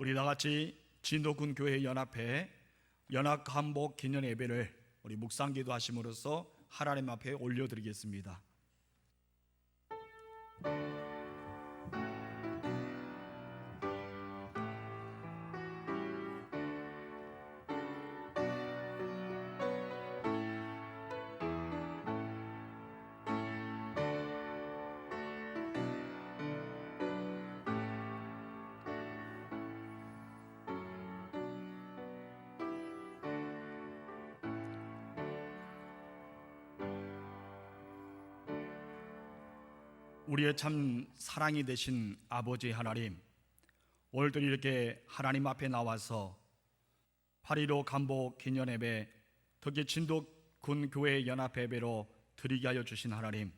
우리 다 같이 진도군 교회 연합회 연합한복 기념 예배를 우리 묵상기도 하심으로써 하나님 앞에 올려드리겠습니다. 우리의 참 사랑이 되신 아버지 하나님, 오늘도 이렇게 하나님 앞에 나와서 8.15 간복 기념예배, 특히 진도군 교회 연합예배로 드리게 하여 주신 하나님,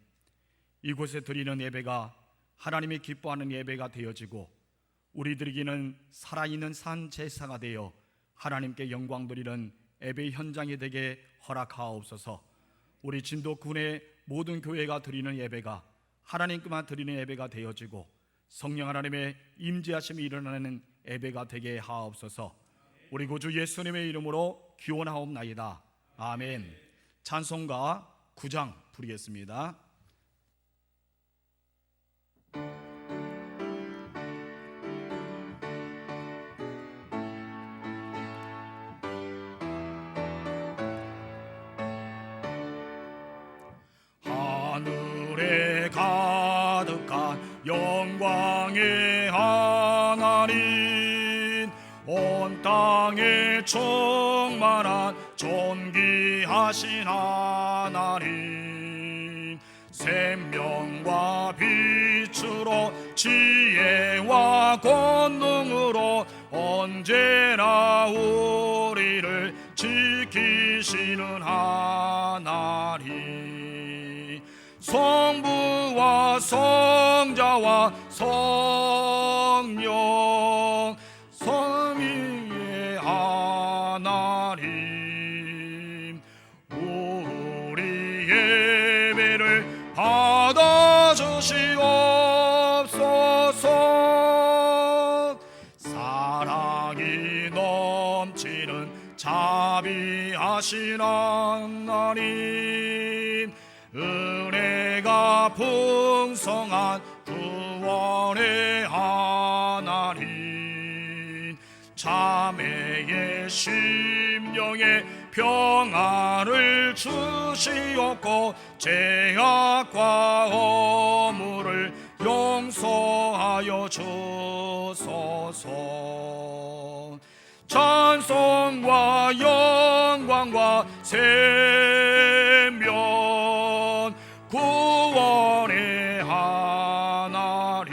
이곳에 드리는 예배가 하나님이 기뻐하는 예배가 되어지고 우리들에게는 살아있는 산 제사가 되어 하나님께 영광 드리는 예배 현장이 되게 허락하옵소서. 우리 진도군의 모든 교회가 드리는 예배가 하나님께만 드리는 예배가 되어지고 성령 하나님의 임재하심이 일어나는 예배가 되게 하옵소서. 우리 구주 예수님의 이름으로 기원하옵나이다. 아멘. 찬송가 9장 부르겠습니다. 하늘에 가득한 영광의 하나님, 온 땅에 충만한 존귀하신 하나님, 생명과 빛으로 지혜와 권능으로 언제나 우리를 지키시는 하나님, 성부와 성자와 성령 삼위의 하나님, 우리 예배를 받아주시옵소서. 사랑이 넘치는 자비하신 하나님, 은혜가 풍성한 구원의 하나님, 자매의 심령에 평안을 주시옵고 죄악과 허물을 용서하여 주소서. 찬송과 영광과 생명 구원의 하나님,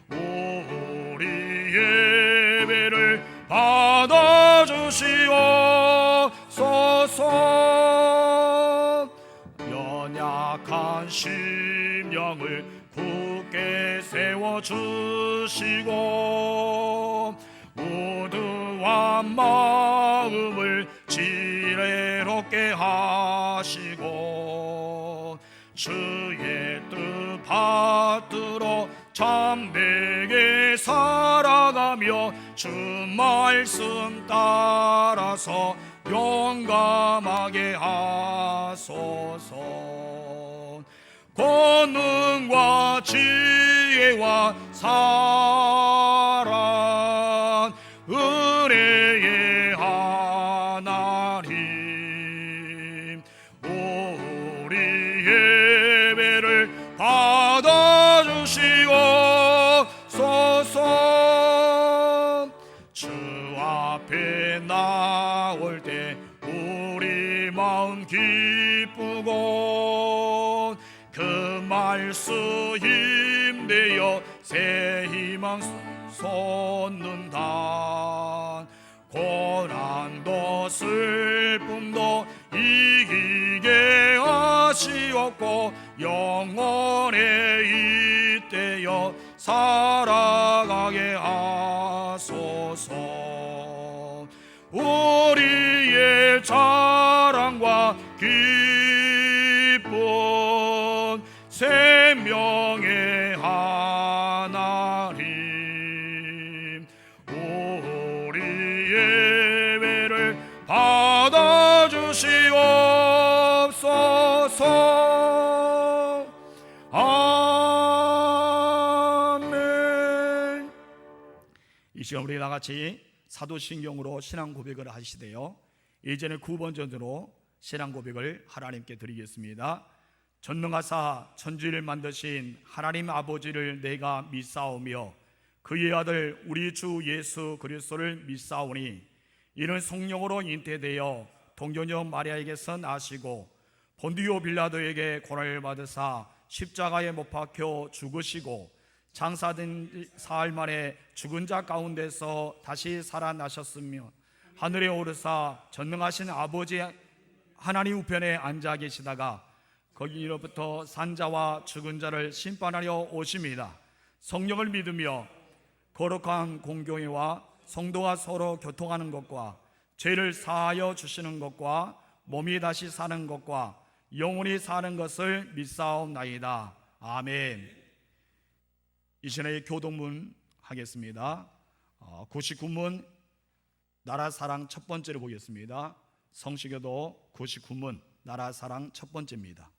우리 예배를 받아주시옵소서. 연약한 심령을 굳게 세워주시고 우두한 마음을 지혜롭게 하시고 주의 뜻 받들어 참되게 살아가며 주 말씀 따라서 용감하게 하소서. 권능과 지혜와 사랑 은혜의 하나님, 우리 예배를 받아주시옵소서. 주 앞에 나올 때 우리 마음 기쁘고 그 말씀 힘내어 새 희망 솟는다. 고난도 슬픔도 이기게 하시옵고 영원에 잇대어 살아가게 하소서. 우리의 자랑과 기쁨 생명의 하나님, 주옵소서. 아멘. 이 시간 우리 다같이 사도신경으로 신앙 고백을 하시되요, 이전에 9번전으로 신앙 고백을 하나님께 드리겠습니다. 전능하사 천지를 만드신 하나님 아버지를 내가 믿사오며 그의 아들 우리 주 예수 그리스도를 믿사오니 이는 성령으로 잉태되어 동정녀 마리아에게서 나시고 본디오 빌라도에게 고난을 받으사 십자가에 못 박혀 죽으시고 장사된 사흘 만에 죽은 자 가운데서 다시 살아나셨으며 하늘에 오르사 전능하신 아버지 하나님 우편에 앉아 계시다가 거기로부터 산자와 죽은 자를 심판하려 오십니다. 성령을 믿으며 거룩한 공교회와 성도가 서로 교통하는 것과 죄를 사하여 주시는 것과 몸이 다시 사는 것과 영원히 사는 것을 믿사옵나이다. 아멘. 이 시간에 교동문 하겠습니다. 99문 나라사랑 첫 번째로 보겠습니다. 성시교도 99문 나라사랑 첫 번째입니다.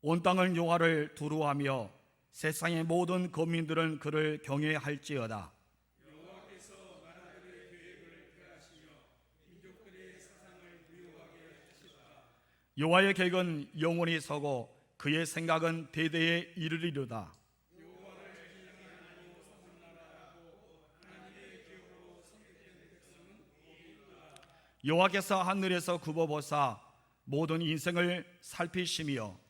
온 땅은 여호와를 두루하며 세상의 모든 거민들은 그를 경외할지어다. 여호와께서 나라들의 계획을 폐하시며 민족들의 사상을 미워하게 하시다. 여호와의 계획은 영원히 서고 그의 생각은 대대에 이르리로다. 여호와를 신앙하고 섬는 나라하고 하나님의 기업으로 선택된 백성은 복이로다. 여호와께서 하늘에서 굽어보사 모든 인생을 살피시며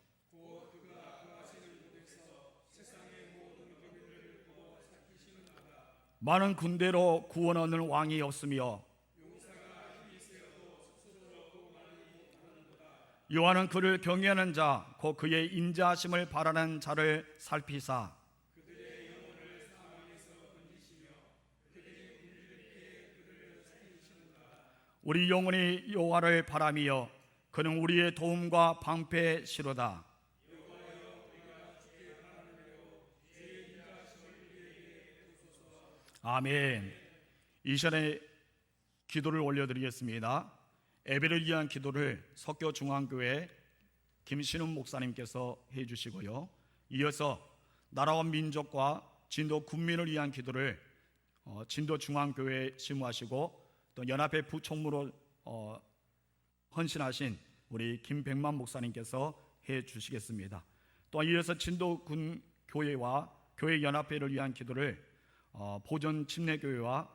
많은 군대로 구원 얻는 왕이 없으며 여호와는 그를 경외하는 자 곧 그의 인자하심을 바라는 자를 살피사 그들의 영혼을 사망에서 건지시며 그들의 군주들께 그들을 살리시는가. 우리 영혼이 여호와를 바라며 그는 우리의 도움과 방패시로다. 아멘. 이 시간에 기도를 올려드리겠습니다. 예배를 위한 기도를 석교중앙교회 김신훈 목사님께서 해주시고요, 이어서 나라와 민족과 진도 국민을 위한 기도를 진도중앙교회事務하시고 또 연합회 부총무로 헌신하신 우리 김백만 목사님께서 해주시겠습니다. 또 이어서 진도군 교회와 교회 연합회를 위한 기도를 보전 침례교회와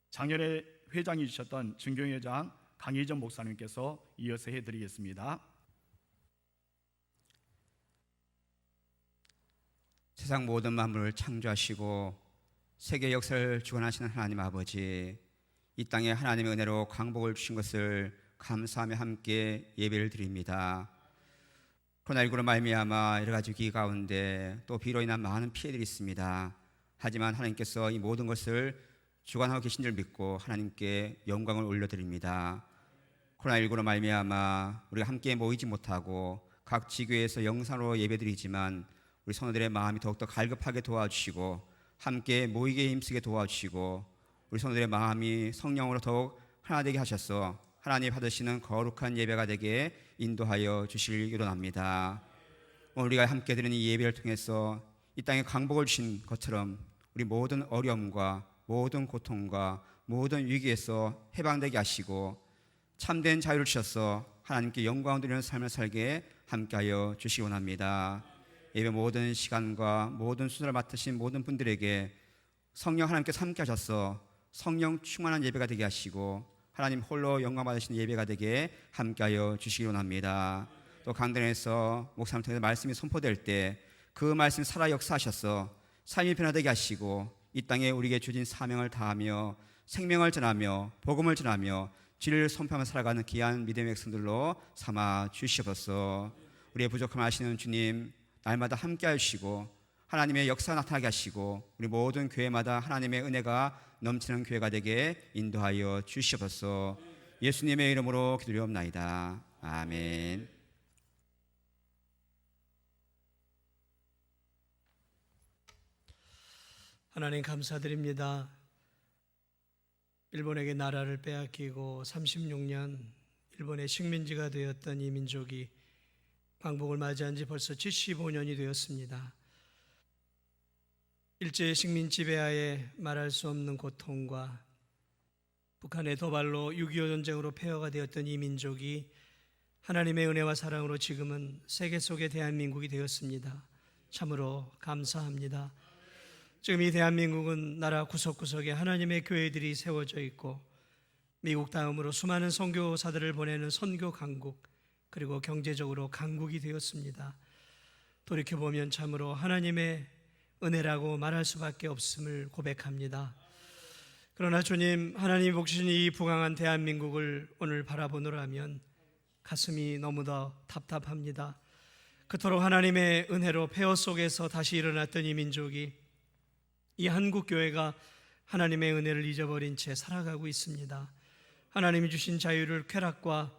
작년에 회장이셨던 증경회장 강희전 목사님께서 이어서 해드리겠습니다. 세상 모든 만물을 창조하시고 세계 역사를 주관하시는 하나님 아버지, 이 땅에 하나님의 은혜로 강복을 주신 것을 감사하며 함께 예배를 드립니다. 코로나19로 말미암아 여러 가지 위기 가운데 또 비로 인한 많은 피해들이 있습니다. 하지만 하나님께서 이 모든 것을 주관하고 계신 줄 믿고 하나님께 영광을 올려드립니다. 코로나19로 말미암아 우리가 함께 모이지 못하고 각 지교회에서 영상으로 예배드리지만 우리 성도들의 마음이 더욱더 갈급하게 도와주시고 함께 모이게 힘쓰게 도와주시고 우리 성도들의 마음이 성령으로 더욱 하나 되게 하셔서 하나님 받으시는 거룩한 예배가 되게 인도하여 주시길 기도합니다. 오늘 우리가 함께 드리는 이 예배를 통해서 이 땅에 강복을 주신 것처럼 우리 모든 어려움과 모든 고통과 모든 위기에서 해방되게 하시고 참된 자유를 주셔서 하나님께 영광을 드리는 삶을 살게 함께하여 주시기 원합니다. 예배 모든 시간과 모든 순서를 맡으신 모든 분들에게 성령 하나님께서 함께 하셔서 성령 충만한 예배가 되게 하시고 하나님 홀로 영광 받으시는 예배가 되게 함께하여 주시기 원합니다. 또 강단에서 목사님 통해서 말씀이 선포될 때 그 말씀 살아 역사하셔서 삶이 변화되게 하시고 이 땅에 우리에게 주신 사명을 다하며 생명을 전하며 복음을 전하며 진리를 선포하며 살아가는 귀한 믿음의 백성들로 삼아 주시옵소서. 우리의 부족함을 아시는 주님, 날마다 함께 하시고 하나님의 역사 나타나게 하시고 우리 모든 교회마다 하나님의 은혜가 넘치는 교회가 되게 인도하여 주시옵소서. 예수님의 이름으로 기도드리옵나이다. 아멘. 하나님 감사드립니다. 일본에게 나라를 빼앗기고 36년 일본의 식민지가 되었던 이 민족이 광복을 맞이한 지 벌써 75년이 되었습니다. 일제 식민 지배하에 말할 수 없는 고통과 북한의 도발로 6.25 전쟁으로 폐허가 되었던 이 민족이 하나님의 은혜와 사랑으로 지금은 세계 속의 대한민국이 되었습니다. 참으로 감사합니다. 지금 이 대한민국은 나라 구석구석에 하나님의 교회들이 세워져 있고 미국 다음으로 수많은 선교사들을 보내는 선교 강국, 그리고 경제적으로 강국이 되었습니다. 돌이켜보면 참으로 하나님의 은혜라고 말할 수밖에 없음을 고백합니다. 그러나 주님, 하나님이 복주신 이 부강한 대한민국을 오늘 바라보노라면 가슴이 너무도 답답합니다. 그토록 하나님의 은혜로 폐허 속에서 다시 일어났던 이 민족이, 이 한국교회가 하나님의 은혜를 잊어버린 채 살아가고 있습니다. 하나님이 주신 자유를 쾌락과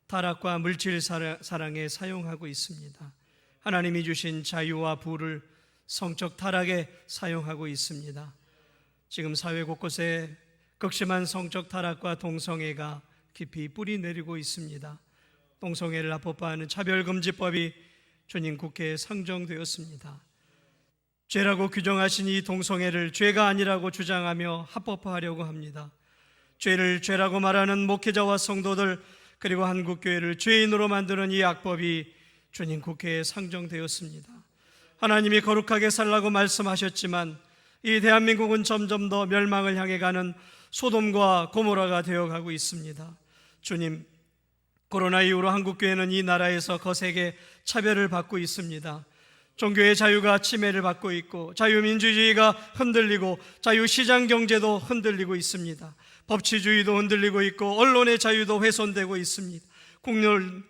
타락과 물질 사랑에 사용하고 있습니다. 하나님이 주신 자유와 부를 성적 타락에 사용하고 있습니다. 지금 사회 곳곳에 극심한 성적 타락과 동성애가 깊이 뿌리 내리고 있습니다. 동성애를 합법화하는 차별금지법이 주님 국회에 상정되었습니다. 죄라고 규정하신 이 동성애를 죄가 아니라고 주장하며 합법화하려고 합니다. 죄를 죄라고 말하는 목회자와 성도들, 그리고 한국교회를 죄인으로 만드는 이 악법이 주님 국회에 상정되었습니다. 하나님이 거룩하게 살라고 말씀하셨지만 이 대한민국은 점점 더 멸망을 향해 가는 소돔과 고모라가 되어가고 있습니다. 주님, 코로나 이후로 한국교회는 이 나라에서 거세게 차별을 받고 있습니다. 종교의 자유가 침해를 받고 있고 자유민주주의가 흔들리고 자유시장경제도 흔들리고 있습니다. 법치주의도 흔들리고 있고 언론의 자유도 훼손되고 있습니다.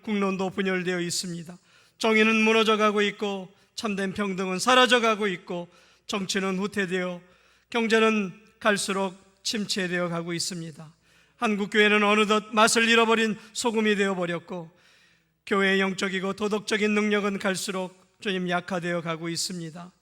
국론도 분열되어 있습니다. 정의는 무너져가고 있고 참된 평등은 사라져가고 있고 정치는 후퇴되어 경제는 갈수록 침체되어 가고 있습니다. 한국교회는 어느덧 맛을 잃어버린 소금이 되어버렸고 교회의 영적이고 도덕적인 능력은 갈수록 주님 약화되어 가고 있습니다.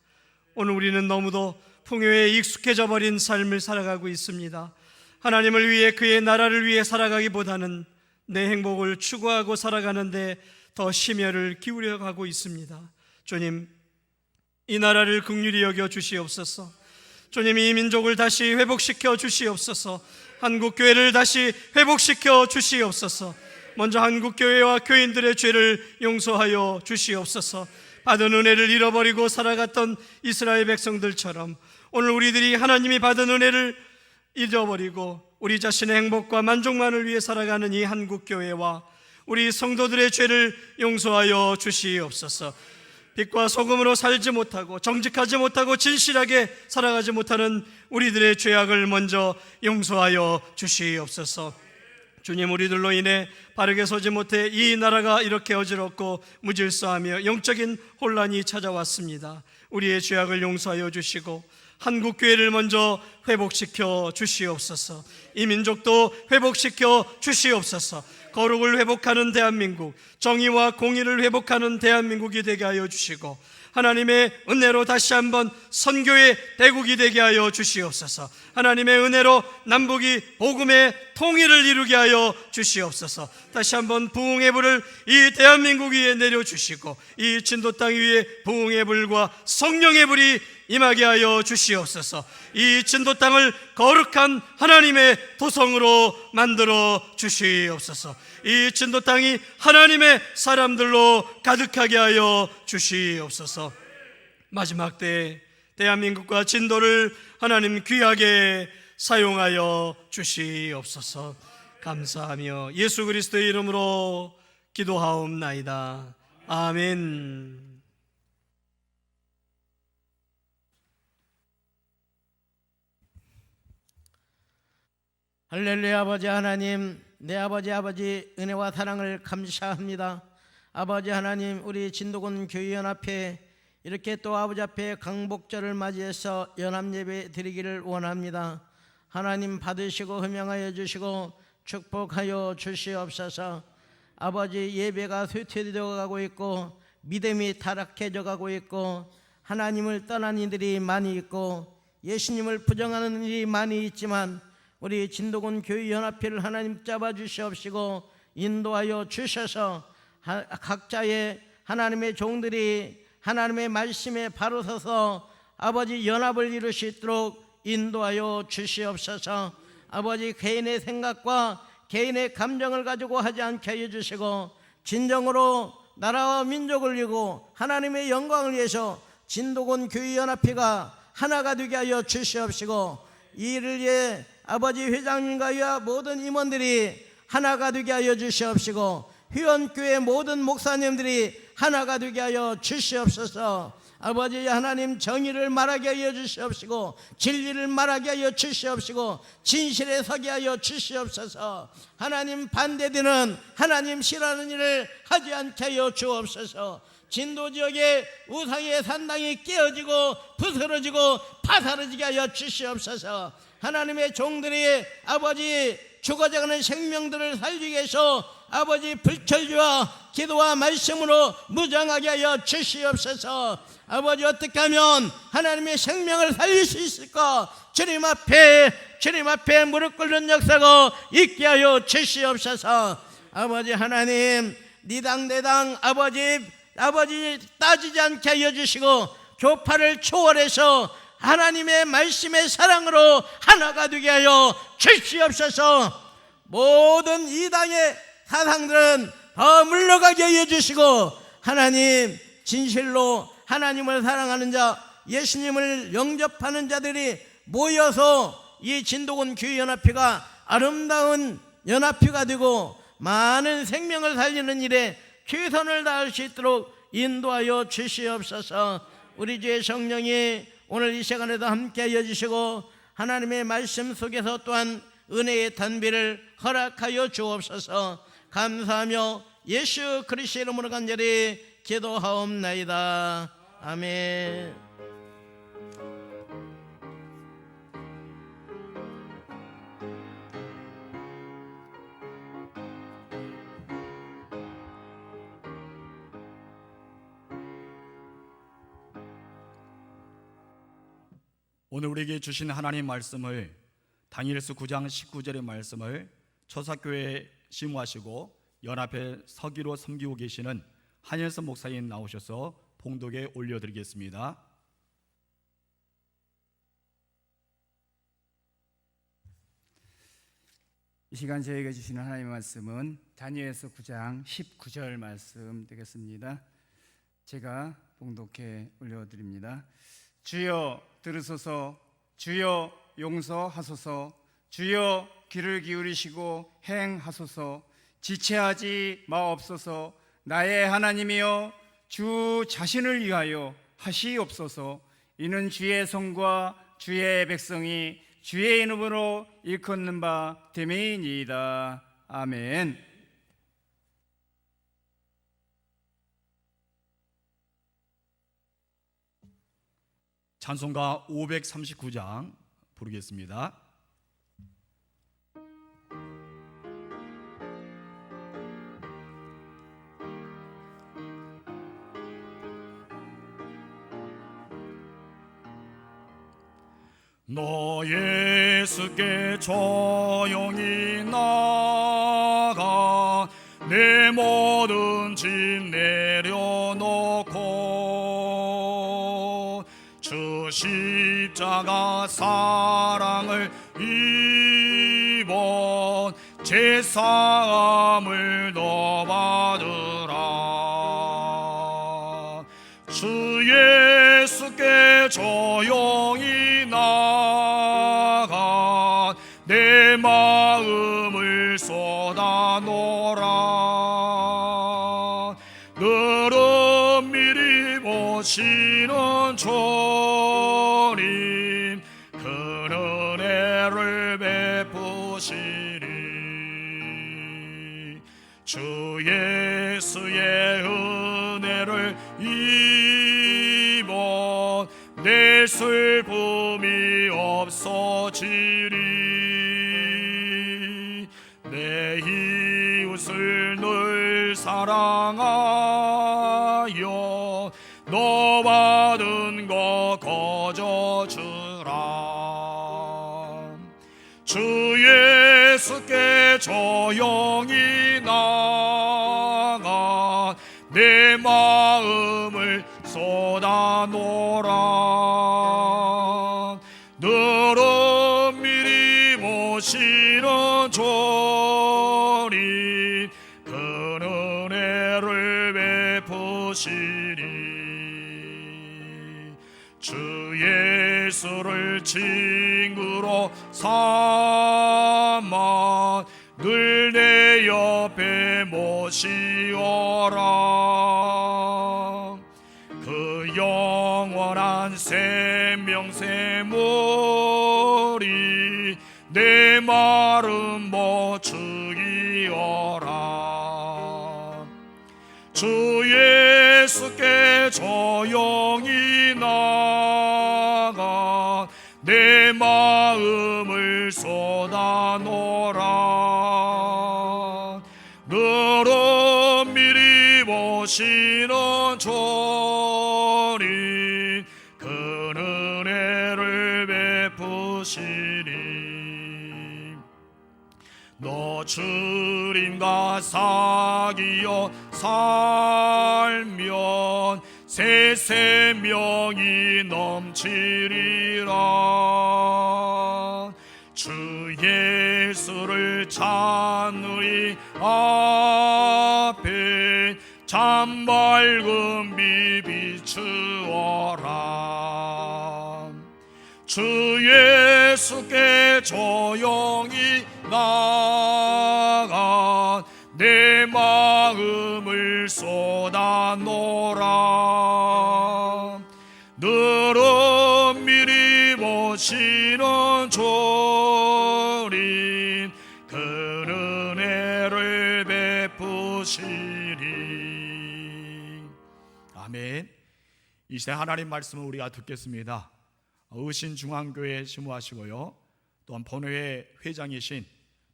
오늘 우리는 너무도 풍요에 익숙해져 버린 삶을 살아가고 있습니다. 하나님을 위해, 그의 나라를 위해 살아가기보다는 내 행복을 추구하고 살아가는데 더 심혈을 기울여 가고 있습니다. 주님, 이 나라를 긍휼히 여겨 주시옵소서. 주님, 이 민족을 다시 회복시켜 주시옵소서. 한국교회를 다시 회복시켜 주시옵소서. 먼저 한국교회와 교인들의 죄를 용서하여 주시옵소서. 받은 은혜를 잃어버리고 살아갔던 이스라엘 백성들처럼 오늘 우리들이 하나님이 받은 은혜를 잊어버리고 우리 자신의 행복과 만족만을 위해 살아가는 이 한국교회와 우리 성도들의 죄를 용서하여 주시옵소서. 빛과 소금으로 살지 못하고 정직하지 못하고 진실하게 살아가지 못하는 우리들의 죄악을 먼저 용서하여 주시옵소서. 주님, 우리들로 인해 바르게 서지 못해 이 나라가 이렇게 어지럽고 무질서하며 영적인 혼란이 찾아왔습니다. 우리의 죄악을 용서하여 주시고 한국교회를 먼저 회복시켜 주시옵소서. 이 민족도 회복시켜 주시옵소서. 거룩을 회복하는 대한민국, 정의와 공의를 회복하는 대한민국이 되게 하여 주시고 하나님의 은혜로 다시 한번 선교의 대국이 되게 하여 주시옵소서. 하나님의 은혜로 남북이 복음의 통일을 이루게 하여 주시옵소서. 다시 한번 부흥의 불을 이 대한민국 위에 내려주시고 이 진도 땅 위에 부흥의 불과 성령의 불이 임하게 하여 주시옵소서. 이 진도 땅을 거룩한 하나님의 도성으로 만들어 주시옵소서. 이 진도 땅이 하나님의 사람들로 가득하게 하여 주시옵소서. 마지막 때 대한민국과 진도를 하나님 귀하게 사용하여 주시옵소서. 감사하며 예수 그리스도의 이름으로 기도하옵나이다. 아멘. 할렐루야. 아버지 하나님, 내 아버지 은혜와 사랑을 감사합니다. 아버지 하나님, 우리 진도군 교회연합회 이렇게 또 아버지 앞에 강복절을 맞이해서 연합예배 드리기를 원합니다. 하나님 받으시고 흠양하여 주시고 축복하여 주시옵소서. 아버지, 예배가 쇠퇴되어 가고 있고 믿음이 타락해져 가고 있고 하나님을 떠난 이들이 많이 있고 예수님을 부정하는 일이 많이 있지만 우리 진도군 교회연합회를 하나님 잡아주시옵시고 인도하여 주셔서 각자의 하나님의 종들이 하나님의 말씀에 바로 서서 아버지 연합을 이룰 수 있도록 인도하여 주시옵소서. 아버지 개인의 생각과 개인의 감정을 가지고 하지 않게 하여 주시고 진정으로 나라와 민족을 이루고 하나님의 영광을 위해서 진도군 교회연합회가 하나가 되게 하여 주시옵시고 이를 위해 아버지 회장님과 모든 임원들이 하나가 되게 하여 주시옵시고 회원교회 모든 목사님들이 하나가 되게 하여 주시옵소서. 아버지 하나님 정의를 말하게 하여 주시옵시고 진리를 말하게 하여 주시옵시고 진실에 서게 하여 주시옵소서. 하나님 반대되는 하나님 싫어하는 일을 하지 않게 하여 주옵소서. 진도 지역의 우상의 산당이 깨어지고 부스러지고 파사러지게 하여 주시옵소서. 하나님의 종들이 아버지 죽어져가는 생명들을 살리기 위해서 아버지 불철주와 기도와 말씀으로 무장하게 하여 주시옵소서. 아버지 어떻게 하면 하나님의 생명을 살릴 수 있을까? 주님 앞에 무릎 꿇는 역사가 있게 하여 주시옵소서. 아버지 하나님 니당 내당 아버지 따지지 않게 하여 주시고 교파를 초월해서 하나님의 말씀의 사랑으로 하나가 되게 하여 주시옵소서. 모든 이당의 사상들은 더 물러가게 하여 주시고 하나님 진실로 하나님을 사랑하는 자 예수님을 영접하는 자들이 모여서 이 진도군 교회연합회가 아름다운 연합회가 되고 많은 생명을 살리는 일에 최선을 다할 수 있도록 인도하여 주시옵소서. 우리 주의 성령이 오늘 이 시간에도 함께하여 주시고 하나님의 말씀 속에서 또한 은혜의 단비를 허락하여 주옵소서. 감사하며 예수 그리스도의 이름으로 간절히 기도하옵나이다. 아멘. 오늘 우리에게 주신 하나님 말씀을 다니엘서 9장 19절의 말씀을 초사교회에 심호하시고 연합회 서기로 섬기고 계시는 한일선 목사님 나오셔서 봉독에 올려드리겠습니다. 이 시간 저에게 주시는 하나님의 말씀은 다니엘서 9장 19절 말씀 되겠습니다. 제가 봉독해 올려드립니다. 주여 들으소서, 주여 용서하소서, 주여 귀를 기울이시고 행하소서. 지체하지 마옵소서. 나의 하나님이여 주 자신을 위하여 하시옵소서. 이는 주의 성과 주의 백성이 주의 이름으로 일컫는 바 됨이니이다. 아멘. 찬송가 539장 부르겠습니다. 너 예수께 조용히 나가 내 모든 짐 내려놓고 주 십자가 사랑을 입어 제사함을 너 받으라. 주 예수께 조용히 나가 내 마음을 쏟아놓으라. 너를 미리 보시는 주님 그 은혜를 베푸시리. 주 예수의 은혜를 입어 내 슬픔이 없어지리. 내 이웃을 늘 사랑하여 너 받은 거 거저주라. 주 예수께 조용히 나 내 마음을 쏟아놓으라. 너로 미리 모시는 조리 그 은혜를 베푸시리. 주 예수를 친구로 삼아 늘 내 옆에 모시오라. 그 영원한 생명샘물이 내 마름 모추기어라. 주 예수께 조용히 나가 내 마음을 쏟아놓으라. 너로 미리 모시는 조리 그 은혜를 베푸시리. 너 주님과 사귀어 살면 새 생명이 넘치리라. 주 예수를 찾는 앞에 참 밝은 빛 비추어라. 주 예수께 조용히 나가 내 마음을 쏟아놓으라. 너로 미리 모시는 조리 그 은혜를 베푸시리. 아멘. 이 시대 하나님 말씀을 우리가 듣겠습니다. 의신중앙교회事務하시고요, 또한 본회의 회장이신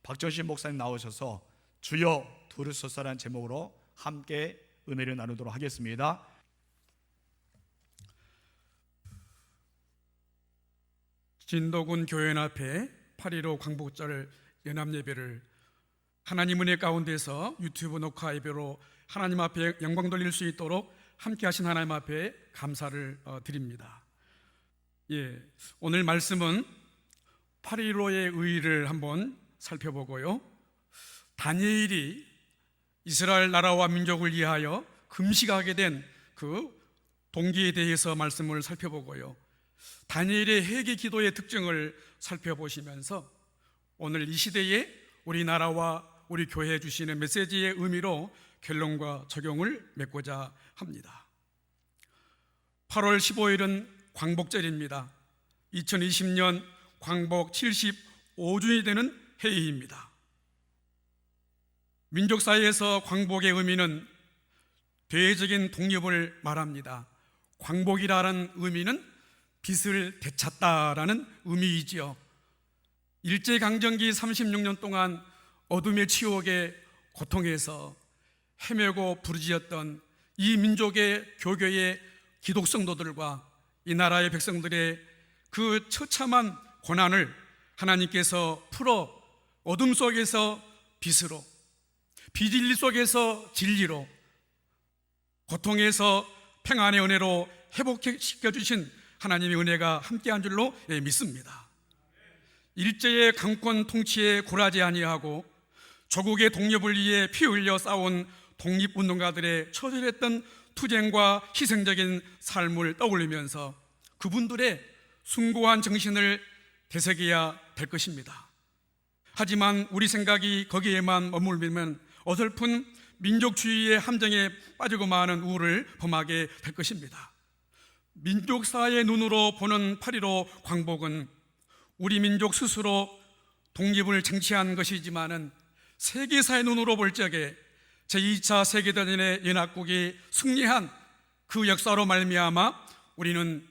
박정신 목사님 나오셔서 주여 들으소서라는 제목으로 함께 은혜를 나누도록 하겠습니다. 진도군 교회원 앞에 8.15 광복절 연합예배를 하나님 은혜 가운데서 유튜브 녹화 예배로 하나님 앞에 영광 돌릴 수 있도록 함께 하신 하나님 앞에 감사를 드립니다. 오늘 말씀은 8.15의 의의를 한번 살펴보고요, 다니엘이 이스라엘 나라와 민족을 위하여 금식하게 된 그 동기에 대해서 말씀을 살펴보고요, 다니엘의 회개 기도의 특징을 살펴보시면서 오늘 이 시대에 우리나라와 우리 교회에 주시는 메시지의 의미로 결론과 적용을 맺고자 합니다. 8월 15일은 광복절입니다. 2020년 광복 75주년이 되는 해입니다. 민족사회에서 광복의 의미는 대외적인 독립을 말합니다. 광복이라는 의미는 빛을 되찾다라는 의미이지요. 일제강점기 36년 동안 어둠의 치욕의 고통에서 헤매고 부르짖었던 이 민족의 교교의 기독 성도들과 이 나라의 백성들의 그 처참한 고난을 하나님께서 풀어 어둠 속에서 빛으로, 비진리 속에서 진리로, 고통에서 평안의 은혜로 회복시켜주신 하나님의 은혜가 함께한 줄로 믿습니다. 일제의 강권 통치에 굴하지 아니하고 조국의 독립을 위해 피 흘려 싸운 독립운동가들의 처절했던 투쟁과 희생적인 삶을 떠올리면서 그분들의 숭고한 정신을 되새겨야 될 것입니다. 하지만 우리 생각이 거기에만 머물면 어설픈 민족주의의 함정에 빠지고 마는 우를 범하게 될 것입니다. 민족사의 눈으로 보는 8.15 광복은 우리 민족 스스로 독립을 쟁취한 것이지만은 세계사의 눈으로 볼 적에 제2차 세계대전의 연합국이 승리한 그 역사로 말미암아 우리는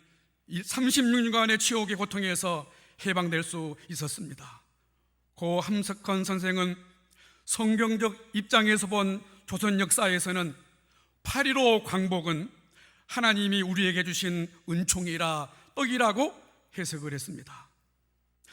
36년간의 치욕의 고통에서 해방될 수 있었습니다. 고 함석헌 선생은 성경적 입장에서 본 조선 역사에서는 8.15 광복은 하나님이 우리에게 주신 은총이라 떡이라고 해석을 했습니다.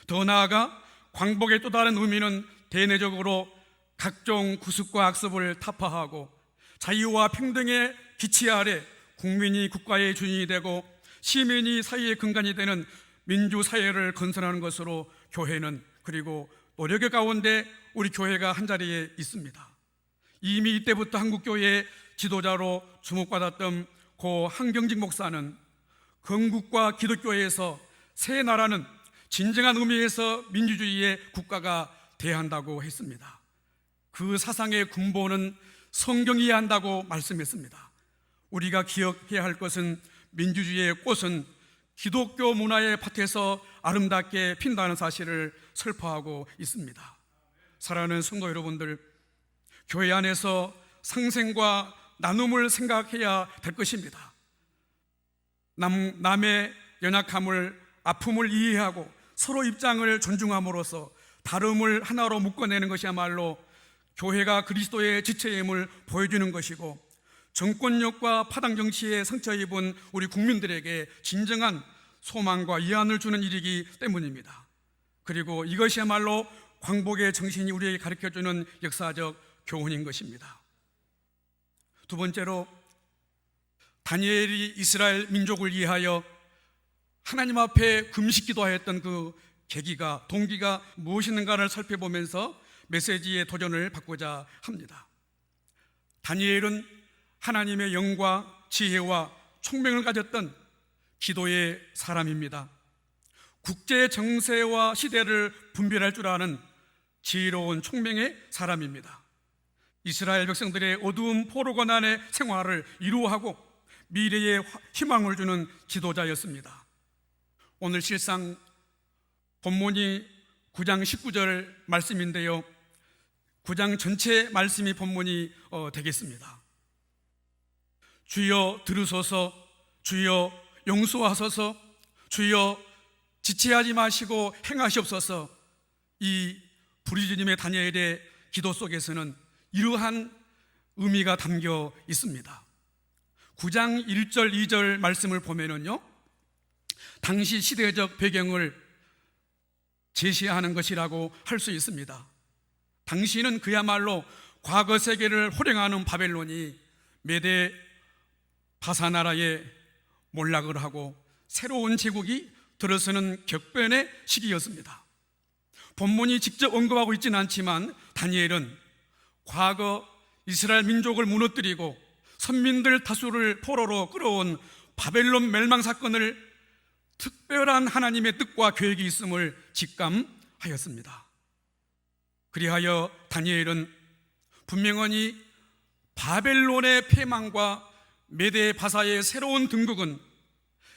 더 나아가 광복의 또 다른 의미는 대내적으로 각종 구습과 악습을 타파하고 자유와 평등의 기치 아래 국민이 국가의 주인이 되고 시민이 사회의 근간이 되는 민주사회를 건설하는 것으로 교회는, 그리고 노력의 가운데 우리 교회가 한자리에 있습니다. 이미 이때부터 한국교회의 지도자로 주목받았던 고 한경직 목사는 건국과 기독교회에서 새 나라는 진정한 의미에서 민주주의의 국가가 돼야 한다고 했습니다. 그 사상의 근본은 성경이어야 한다고 말씀했습니다. 우리가 기억해야 할 것은 민주주의의 꽃은 기독교 문화의 밭에서 아름답게 핀다는 사실을 설파하고 있습니다. 사랑하는 성도 여러분들, 교회 안에서 상생과 나눔을 생각해야 될 것입니다. 남의 연약함을, 아픔을 이해하고 서로 입장을 존중함으로써 다름을 하나로 묶어내는 것이야말로 교회가 그리스도의 지체임을 보여주는 것이고, 정권력과 파당 정치에 상처 입은 우리 국민들에게 진정한 소망과 위안을 주는 일이기 때문입니다. 그리고 이것이야말로 광복의 정신이 우리에게 가르쳐주는 역사적 교훈인 것입니다. 두 번째로, 다니엘이 이스라엘 민족을 위하여 하나님 앞에 금식 기도하였던 그 계기가, 동기가 무엇이었는가를 살펴보면서 메시지의 도전을 받고자 합니다. 다니엘은 하나님의 영과 지혜와 총명을 가졌던 기도의 사람입니다. 국제 정세와 시대를 분별할 줄 아는 지혜로운 총명의 사람입니다. 이스라엘 백성들의 어두운 포로 고난의 생활을 이루어하고 미래에 희망을 주는 지도자였습니다. 오늘 실상 본문이 9장 19절 말씀인데요, 9장 전체 말씀이 본문이 되겠습니다. 주여 들으소서, 주여 용서하소서, 주여 지체하지 마시고 행하시옵소서. 이 부르짖음의 다니엘의 기도 속에서는 이러한 의미가 담겨 있습니다. 9장 1절 2절 말씀을 보면은요, 당시 시대적 배경을 제시하는 것이라고 할 수 있습니다. 당시는 그야말로 과거 세계를 호령하는 바벨론이 메데 바사 나라에 몰락을 하고 새로운 제국이 들어서는 격변의 시기였습니다. 본문이 직접 언급하고 있지는 않지만 다니엘은 과거 이스라엘 민족을 무너뜨리고 선민들 다수를 포로로 끌어온 바벨론 멸망 사건을 특별한 하나님의 뜻과 계획이 있음을 직감하였습니다. 그리하여 다니엘은 분명히 바벨론의 패망과 메데 바사의 새로운 등극은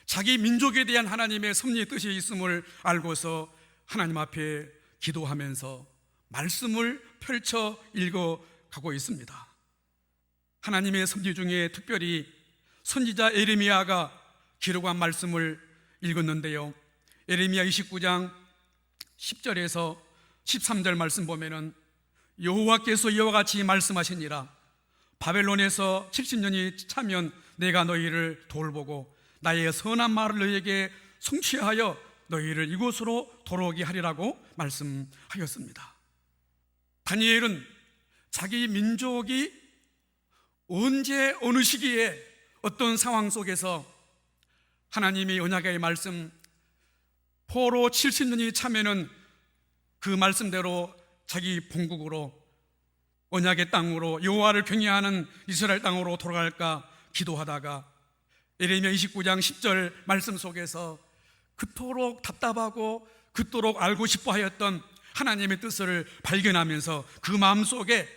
자기 민족에 대한 하나님의 섭리의 뜻이 있음을 알고서 하나님 앞에 기도하면서 말씀을 펼쳐 읽어가고 있습니다. 하나님의 섭리 중에 특별히 선지자 예레미야가 기록한 말씀을 읽었는데요, 예레미야 29장 10절에서 13절 말씀 보면은 여호와께서 이와 같이 말씀하시니라. 바벨론에서 70년이 차면 내가 너희를 돌보고 나의 선한 말을 너희에게 성취하여 너희를 이곳으로 돌아오게 하리라고 말씀하였습니다. 다니엘은 자기 민족이 언제 어느 시기에 어떤 상황 속에서 하나님의 언약의 말씀, 포로 70년이 차면은 그 말씀대로 자기 본국으로 언약의 땅으로 여호와를 경외하는 이스라엘 땅으로 돌아갈까 기도하다가 예레미야 29장 10절 말씀 속에서 그토록 답답하고 그토록 알고 싶어 하였던 하나님의 뜻을 발견하면서 그 마음속에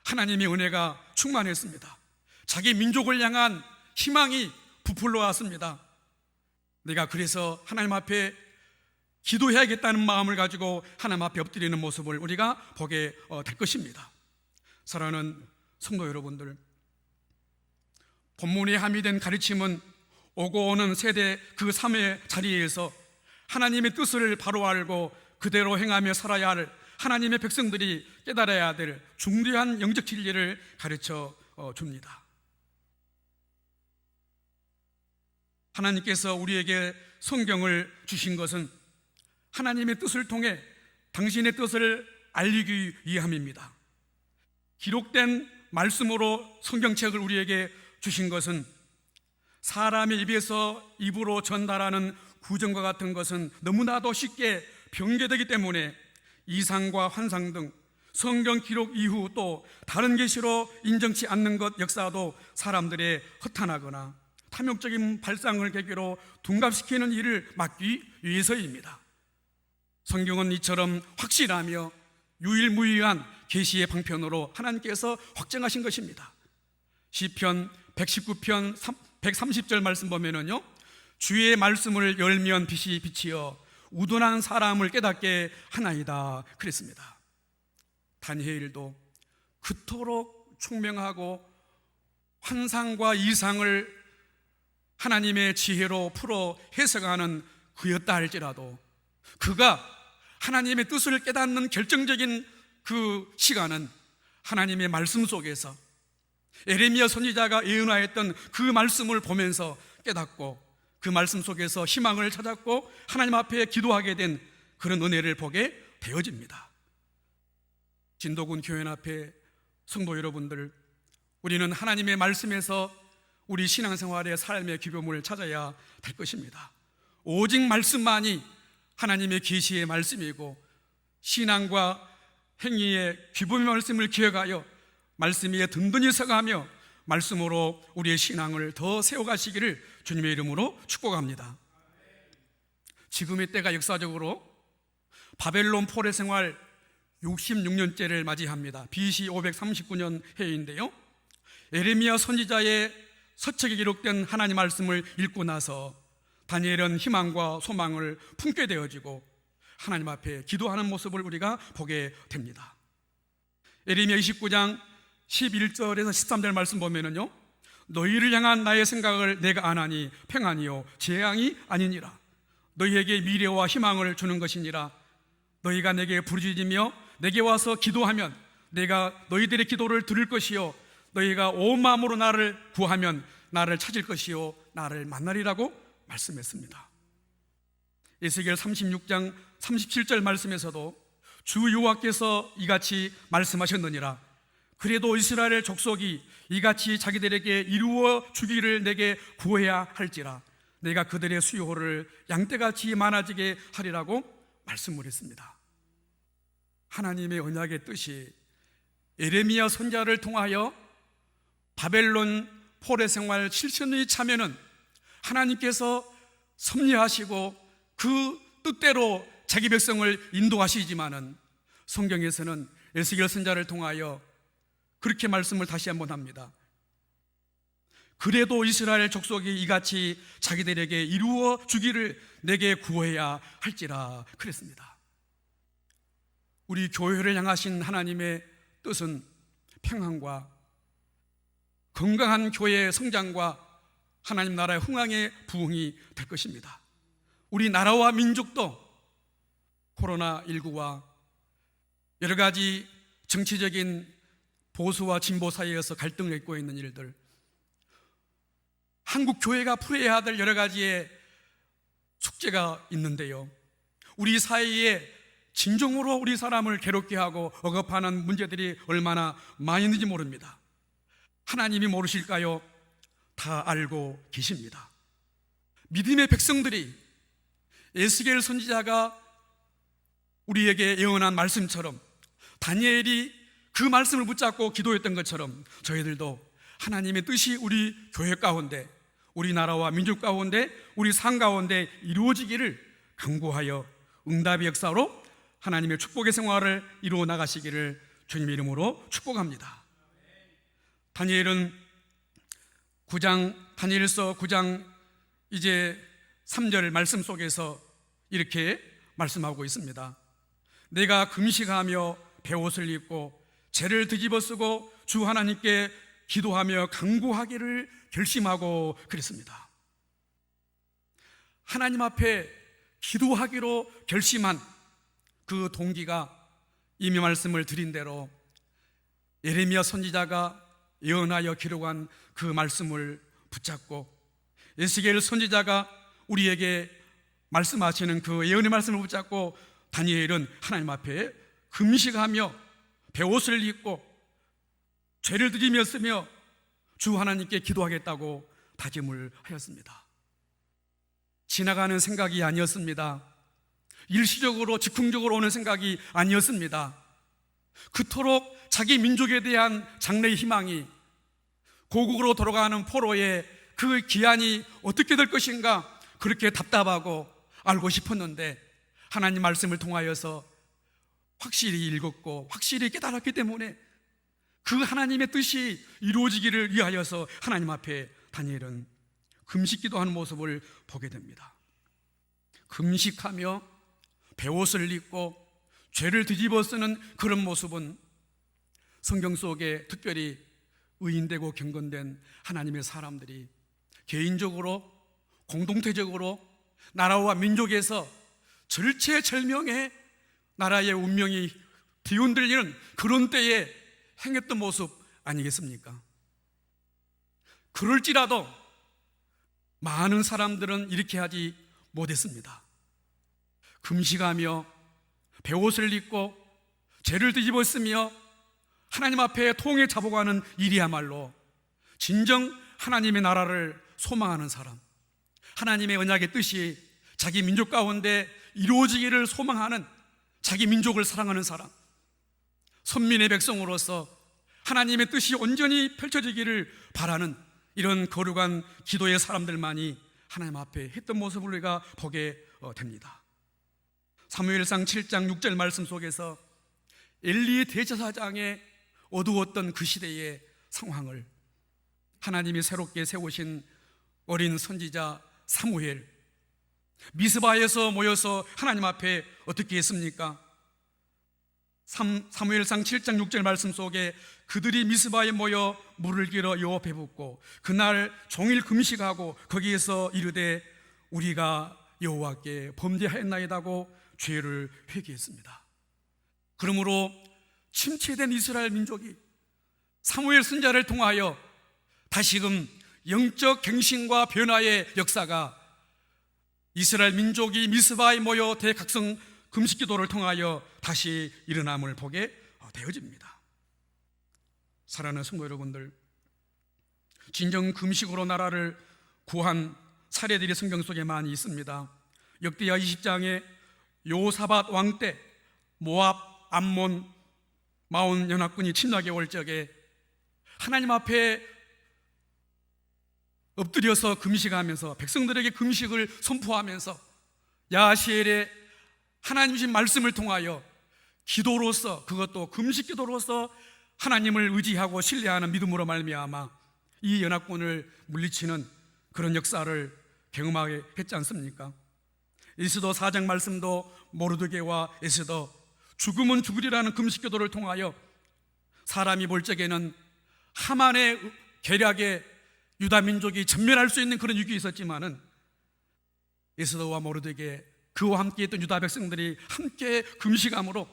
하나님의 은혜가 충만했습니다. 자기 민족을 향한 희망이 부풀러 왔습니다. 내가 그래서 하나님 앞에 기도해야겠다는 마음을 가지고 하나님 앞에 엎드리는 모습을 우리가 보게 될 것입니다. 사랑하는 성도 여러분들, 본문에 함유된 가르침은 오고 오는 세대 그 삶의 자리에서 하나님의 뜻을 바로 알고 그대로 행하며 살아야 할 하나님의 백성들이 깨달아야 될 중대한 영적 진리를 가르쳐 줍니다. 하나님께서 우리에게 성경을 주신 것은 하나님의 뜻을 통해 당신의 뜻을 알리기 위함입니다. 기록된 말씀으로 성경책을 우리에게 주신 것은 사람의 입으로 전달하는 구정과 같은 것은 너무나도 쉽게 변개되기 때문에 이상과 환상 등 성경 기록 이후 또 다른 계시로 인정치 않는 것 역사도 사람들의 허탄하거나 탐욕적인 발상을 계기로 둔갑시키는 일을 막기 위해서입니다. 성경은 이처럼 확실하며 유일무이한 계시의 방편으로 하나님께서 확정하신 것입니다. 시편 119편 130절 말씀 보면은요, 주의 말씀을 열면 빛이 비치어 우둔한 사람을 깨닫게 하나이다 그랬습니다. 다니엘도 그토록 총명하고 환상과 이상을 하나님의 지혜로 풀어 해석하는 그였다 할지라도 그가 하나님의 뜻을 깨닫는 결정적인 그 시간은 하나님의 말씀 속에서 에레미야 선지자가 예언하였던 그 말씀을 보면서 깨닫고 그 말씀 속에서 희망을 찾았고 하나님 앞에 기도하게 된 그런 은혜를 보게 되어집니다. 진도군 교회 앞에 성도 여러분들, 우리는 하나님의 말씀에서 우리 신앙생활의 삶의 기쁨을 찾아야 될 것입니다. 오직 말씀만이 하나님의 계시의 말씀이고 신앙과 행위의 기쁨의 말씀을 기억하여 말씀 위에 든든히 서가며 말씀으로 우리의 신앙을 더 세워가시기를 주님의 이름으로 축복합니다. 지금의 때가 역사적으로 바벨론 포로 생활 66년째를 맞이합니다. BC 539년 해인데요, 에레미야 선지자의 서책에 기록된 하나님 말씀을 읽고 나서 다니엘은 희망과 소망을 품게 되어지고 하나님 앞에 기도하는 모습을 우리가 보게 됩니다. 에레미야 29장 11절에서 13절 말씀 보면은요, 너희를 향한 나의 생각을 내가 아나니 평안이요 재앙이 아니니라. 너희에게 미래와 희망을 주는 것이니라. 너희가 내게 부르짖으며 내게 와서 기도하면 내가 너희들의 기도를 들을 것이요 너희가 온 마음으로 나를 구하면 나를 찾을 것이요 나를 만나리라고 말씀했습니다. 에스겔 36장 37절 말씀에서도 주 여호와께서 이같이 말씀하셨느니라. 그래도 이스라엘 족속이 이같이 자기들에게 이루어 주기를 내게 구해야 할지라. 내가 그들의 수요를 양떼같이 많아지게 하리라고 말씀을 했습니다. 하나님의 언약의 뜻이 에레미야 선지자를 통하여 바벨론 포로 생활 7천년이 차면은 하나님께서 섭리하시고 그 뜻대로 자기 백성을 인도하시지만은 성경에서는 에스겔 선지자를 통하여 그렇게 말씀을 다시 한번 합니다. 그래도 이스라엘 족속이 이같이 자기들에게 이루어 주기를 내게 구해야 할지라 그랬습니다. 우리 교회를 향하신 하나님의 뜻은 평안과 건강한 교회의 성장과 하나님 나라의 흥왕의 부흥이 될 것입니다. 우리 나라와 민족도 코로나19와 여러 가지 정치적인 보수와 진보 사이에서 갈등을 겪고 있는 일들, 한국 교회가 풀어야 될 여러 가지의 숙제가 있는데요, 우리 사이에 진정으로 우리 사람을 괴롭게 하고 억압하는 문제들이 얼마나 많이 있는지 모릅니다. 하나님이 모르실까요? 다 알고 계십니다. 믿음의 백성들이 에스겔 선지자가 우리에게 예언한 말씀처럼 다니엘이 그 말씀을 붙잡고 기도했던 것처럼 저희들도 하나님의 뜻이 우리 교회 가운데, 우리 나라와 민족 가운데, 우리 상 가운데 이루어지기를 간구하여 응답의 역사로 하나님의 축복의 생활을 이루어 나가시기를 주님의 이름으로 축복합니다. 다니엘은 다니엘서 9장 이제 3절 말씀 속에서 이렇게 말씀하고 있습니다. 내가 금식하며 베옷을 입고 죄를 뒤집어 쓰고 주 하나님께 기도하며 간구하기를 결심하고 그랬습니다. 하나님 앞에 기도하기로 결심한 그 동기가 이미 말씀을 드린 대로 예레미야 선지자가 예언하여 기록한 그 말씀을 붙잡고 에스겔 선지자가 우리에게 말씀하시는 그 예언의 말씀을 붙잡고 다니엘은 하나님 앞에 금식하며 베옷을 입고 죄를 들이었으며 주 하나님께 기도하겠다고 다짐을 하였습니다. 지나가는 생각이 아니었습니다. 일시적으로 즉흥적으로 오는 생각이 아니었습니다. 그토록 자기 민족에 대한 장래의 희망이, 고국으로 돌아가는 포로의 그 기한이 어떻게 될 것인가 그렇게 답답하고 알고 싶었는데 하나님 말씀을 통하여서 확실히 읽었고 확실히 깨달았기 때문에 그 하나님의 뜻이 이루어지기를 위하여서 하나님 앞에 다니엘은 금식기도하는 모습을 보게 됩니다. 금식하며 베옷을 입고 죄를 뒤집어 쓰는 그런 모습은 성경 속에 특별히 의인되고 경건된 하나님의 사람들이 개인적으로 공동체적으로 나라와 민족에서 절체절명의 나라의 운명이 뒤흔들리는 그런 때에 행했던 모습 아니겠습니까? 그럴지라도 많은 사람들은 이렇게 하지 못했습니다. 금식하며 베옷을 입고 죄를 뒤집어 쓰며 하나님 앞에 통에 잡아가는 일이야말로 진정 하나님의 나라를 소망하는 사람, 하나님의 언약의 뜻이 자기 민족 가운데 이루어지기를 소망하는, 자기 민족을 사랑하는 사람, 선민의 백성으로서 하나님의 뜻이 온전히 펼쳐지기를 바라는 이런 거룩한 기도의 사람들만이 하나님 앞에 했던 모습을 우리가 보게 됩니다. 사무엘상 7장 6절 말씀 속에서 엘리의 대제사장의 어두웠던 그 시대의 상황을 하나님이 새롭게 세우신 어린 선지자 사무엘, 미스바에서 모여서 하나님 앞에 어떻게 했습니까? 사무엘상 7장 6절 말씀 속에 그들이 미스바에 모여 물을 길어 여호와 앞에 붓고 그날 종일 금식하고 거기에서 이르되 우리가 여호와께 범죄하였나이다고 죄를 회개했습니다. 그러므로 침체된 이스라엘 민족이 사무엘 선지자를 통하여 다시금 영적 갱신과 변화의 역사가 이스라엘 민족이 미스바에 모여 대각성 금식기도를 통하여 다시 일어남을 보게 되어집니다. 사랑하는 성도 여러분들, 진정 금식으로 나라를 구한 사례들이 성경 속에 많이 있습니다. 역대하 20장에 요사밧 왕 때 모압, 암몬, 마온 연합군이 침략해 올 적에 하나님 앞에 엎드려서 금식하면서 백성들에게 금식을 선포하면서 야시엘의 하나님 주신 말씀을 통하여 기도로서, 그것도 금식 기도로서 하나님을 의지하고 신뢰하는 믿음으로 말미암아 이 연합군을 물리치는 그런 역사를 경험하게 했지 않습니까? 에스더 4장 말씀도 모르드게와 에스더 죽음은 죽으리라는 금식 기도를 통하여 사람이 볼 적에는 하만의 계략에 유다 민족이 전멸할 수 있는 그런 위기가 있었지만은 에스더와 모르드게 그와 함께 했던 유다 백성들이 함께 금식함으로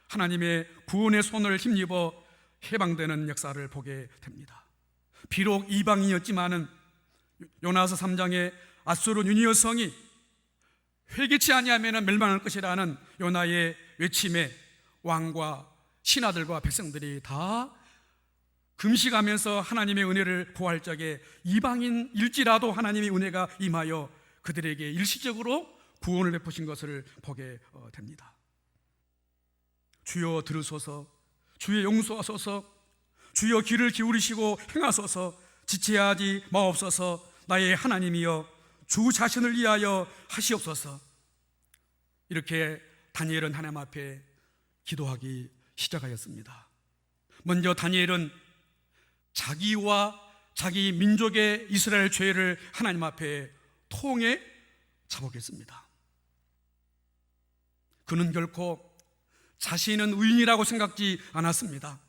하나님의 구원의 손을 힘입어 해방되는 역사를 보게 됩니다. 비록 이방인이었지만은 요나서 3장에 아수르 니느웨 성이 회개치 아니하면 멸망할 것이라는 요나의 외침에 왕과 신하들과 백성들이 다 금식하면서 하나님의 은혜를 구할 적에 이방인일지라도 하나님의 은혜가 임하여 그들에게 일시적으로 구원을 베푸신 것을 보게 됩니다. 주여 들으소서, 주여 용서하소서, 주여 귀를 기울이시고 행하소서, 지체하지 마옵소서, 나의 하나님이여 주 자신을 위하여 하시옵소서. 이렇게 다니엘은 하나님 앞에 기도하기 시작하였습니다. 먼저 다니엘은 자기와 자기 민족의 이스라엘 죄를 하나님 앞에 통해 잡았겠습니다. 그는 결코 자신은 의인이라고 생각지 않았습니다.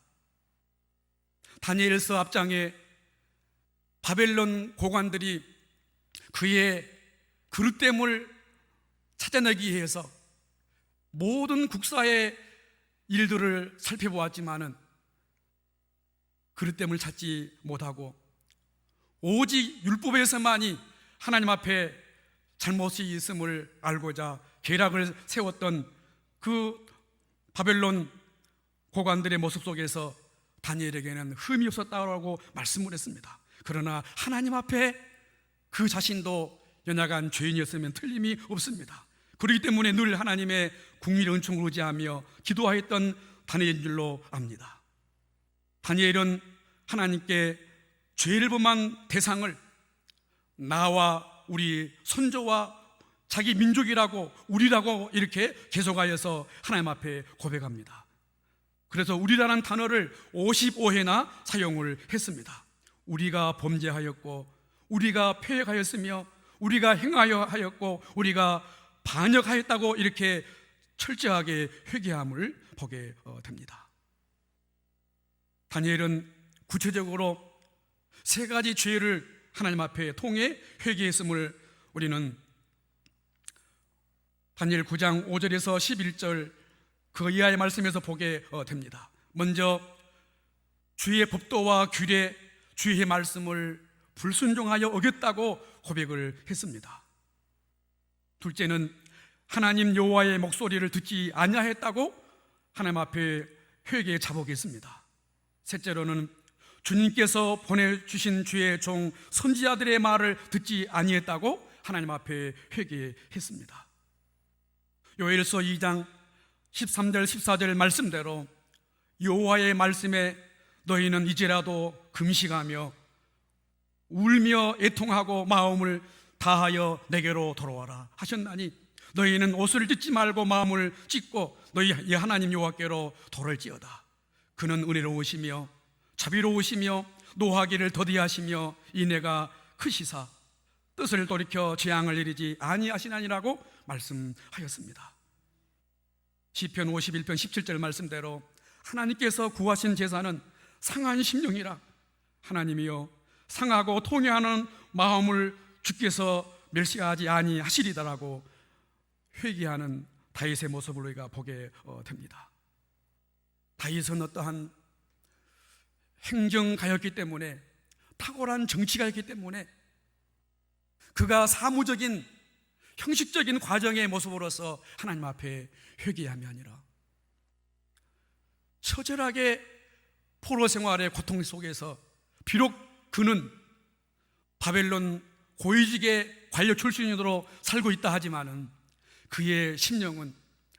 다니엘서 앞장에 바벨론 고관들이 그의 그릇됨을 찾아내기 위해서 모든 국사의 일들을 살펴보았지만은 그릇됨을 찾지 못하고 오직 율법에서만이 하나님 앞에 잘못이 있음을 알고자 계략을 세웠던 그 바벨론 고관들의 모습 속에서 다니엘에게는 흠이 없었다고 말씀을 했습니다. 그러나 하나님 앞에 그 자신도 연약한 죄인이었으면 틀림이 없습니다. 그렇기 때문에 늘 하나님의 국리의 은총을 의지하며 기도하였던 다니엘인 줄로 압니다. 다니엘은 하나님께 죄를 범한 대상을 나와 우리 선조와 자기 민족이라고 우리라고 이렇게 계속하여서 하나님 앞에 고백합니다. 그래서 우리라는 단어를 55회나 사용을 했습니다. 우리가 범죄하였고 우리가 패역하였으며 우리가 행하여 하였고 우리가 반역하였다고 이렇게 철저하게 회개함을 보게 됩니다. 다니엘은 구체적으로 세 가지 죄를 하나님 앞에 통해 회개했음을 우리는 다니엘 9장 5절에서 11절 그 이하의 말씀에서 보게 됩니다. 먼저 주의 법도와 규례, 주의 말씀을 불순종하여 어겼다고 고백을 했습니다. 둘째는 하나님 여호와의 목소리를 듣지 아니하였다고 하나님 앞에 회개에 자복했습니다. 셋째로는 주님께서 보내주신 주의 종 선지자들의 말을 듣지 아니했다고 하나님 앞에 회개했습니다. 요엘서 2장 13절 14절 말씀대로 여호와의 말씀에 너희는 이제라도 금식하며 울며 애통하고 마음을 다하여 내게로 돌아와라 하셨나니 너희는 옷을 찢지 말고 마음을 찢고 너희 하나님 여호와께로 돌을지어다. 그는 은혜로우시며 자비로우시며 노하기를 더디하시며 인애가 크시사 뜻을 돌이켜 재앙을 이르지 아니하시나니라고 말씀하였습니다. 시편 51편 17절 말씀대로 하나님께서 구하신 제사는 상한 심령이라 하나님이여 상하고 통회하는 마음을 주께서 멸시하지 아니하시리다라고 회개하는 다윗의 모습을 우리가 보게 됩니다. 다윗은 어떠한 행정가였기 때문에 탁월한 정치가였기 때문에 그가 사무적인 형식적인 과정의 모습으로서 하나님 앞에 회개함이 아니라 처절하게 포로 생활의 고통 속에서 비록 그는 바벨론 고위직의 관료 출신으로 살고 있다 하지만은 그의 심령은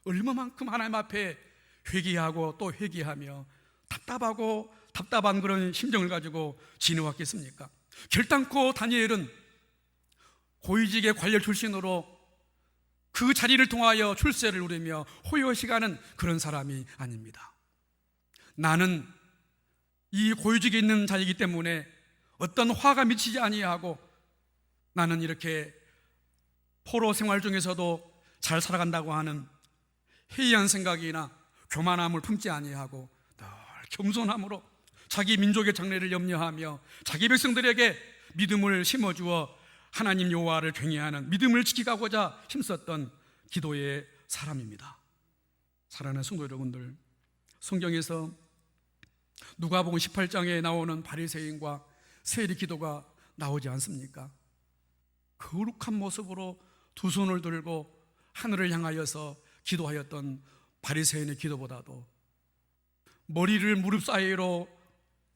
얼마만큼 하나님 앞에 회개하고 또 회개하며 답답하고 답답한 그런 심정을 가지고 지내왔겠습니까? 결단코 다니엘은 고위직의 관료 출신으로 그 자리를 통하여 출세를 누리며 호요시가는 그런 사람이 아닙니다. 나는 이 고위직에 있는 자이기 때문에 어떤 화가 미치지 아니하고 나는 이렇게 포로 생활 중에서도 잘 살아간다고 하는 해이한 생각이나 교만함을 품지 아니하고 늘 겸손함으로 자기 민족의 장래를 염려하며 자기 백성들에게 믿음을 심어주어 하나님 여호와를 경외하는 믿음을 지키고자 힘썼던 기도의 사람입니다. 사랑하는 성도 여러분들, 성경에서 누가복음 18장에 나오는 바리새인과 세리 기도가 나오지 않습니까? 거룩한 모습으로 두 손을 들고 하늘을 향하여서 기도하였던 바리새인의 기도보다도 머리를 무릎 사이로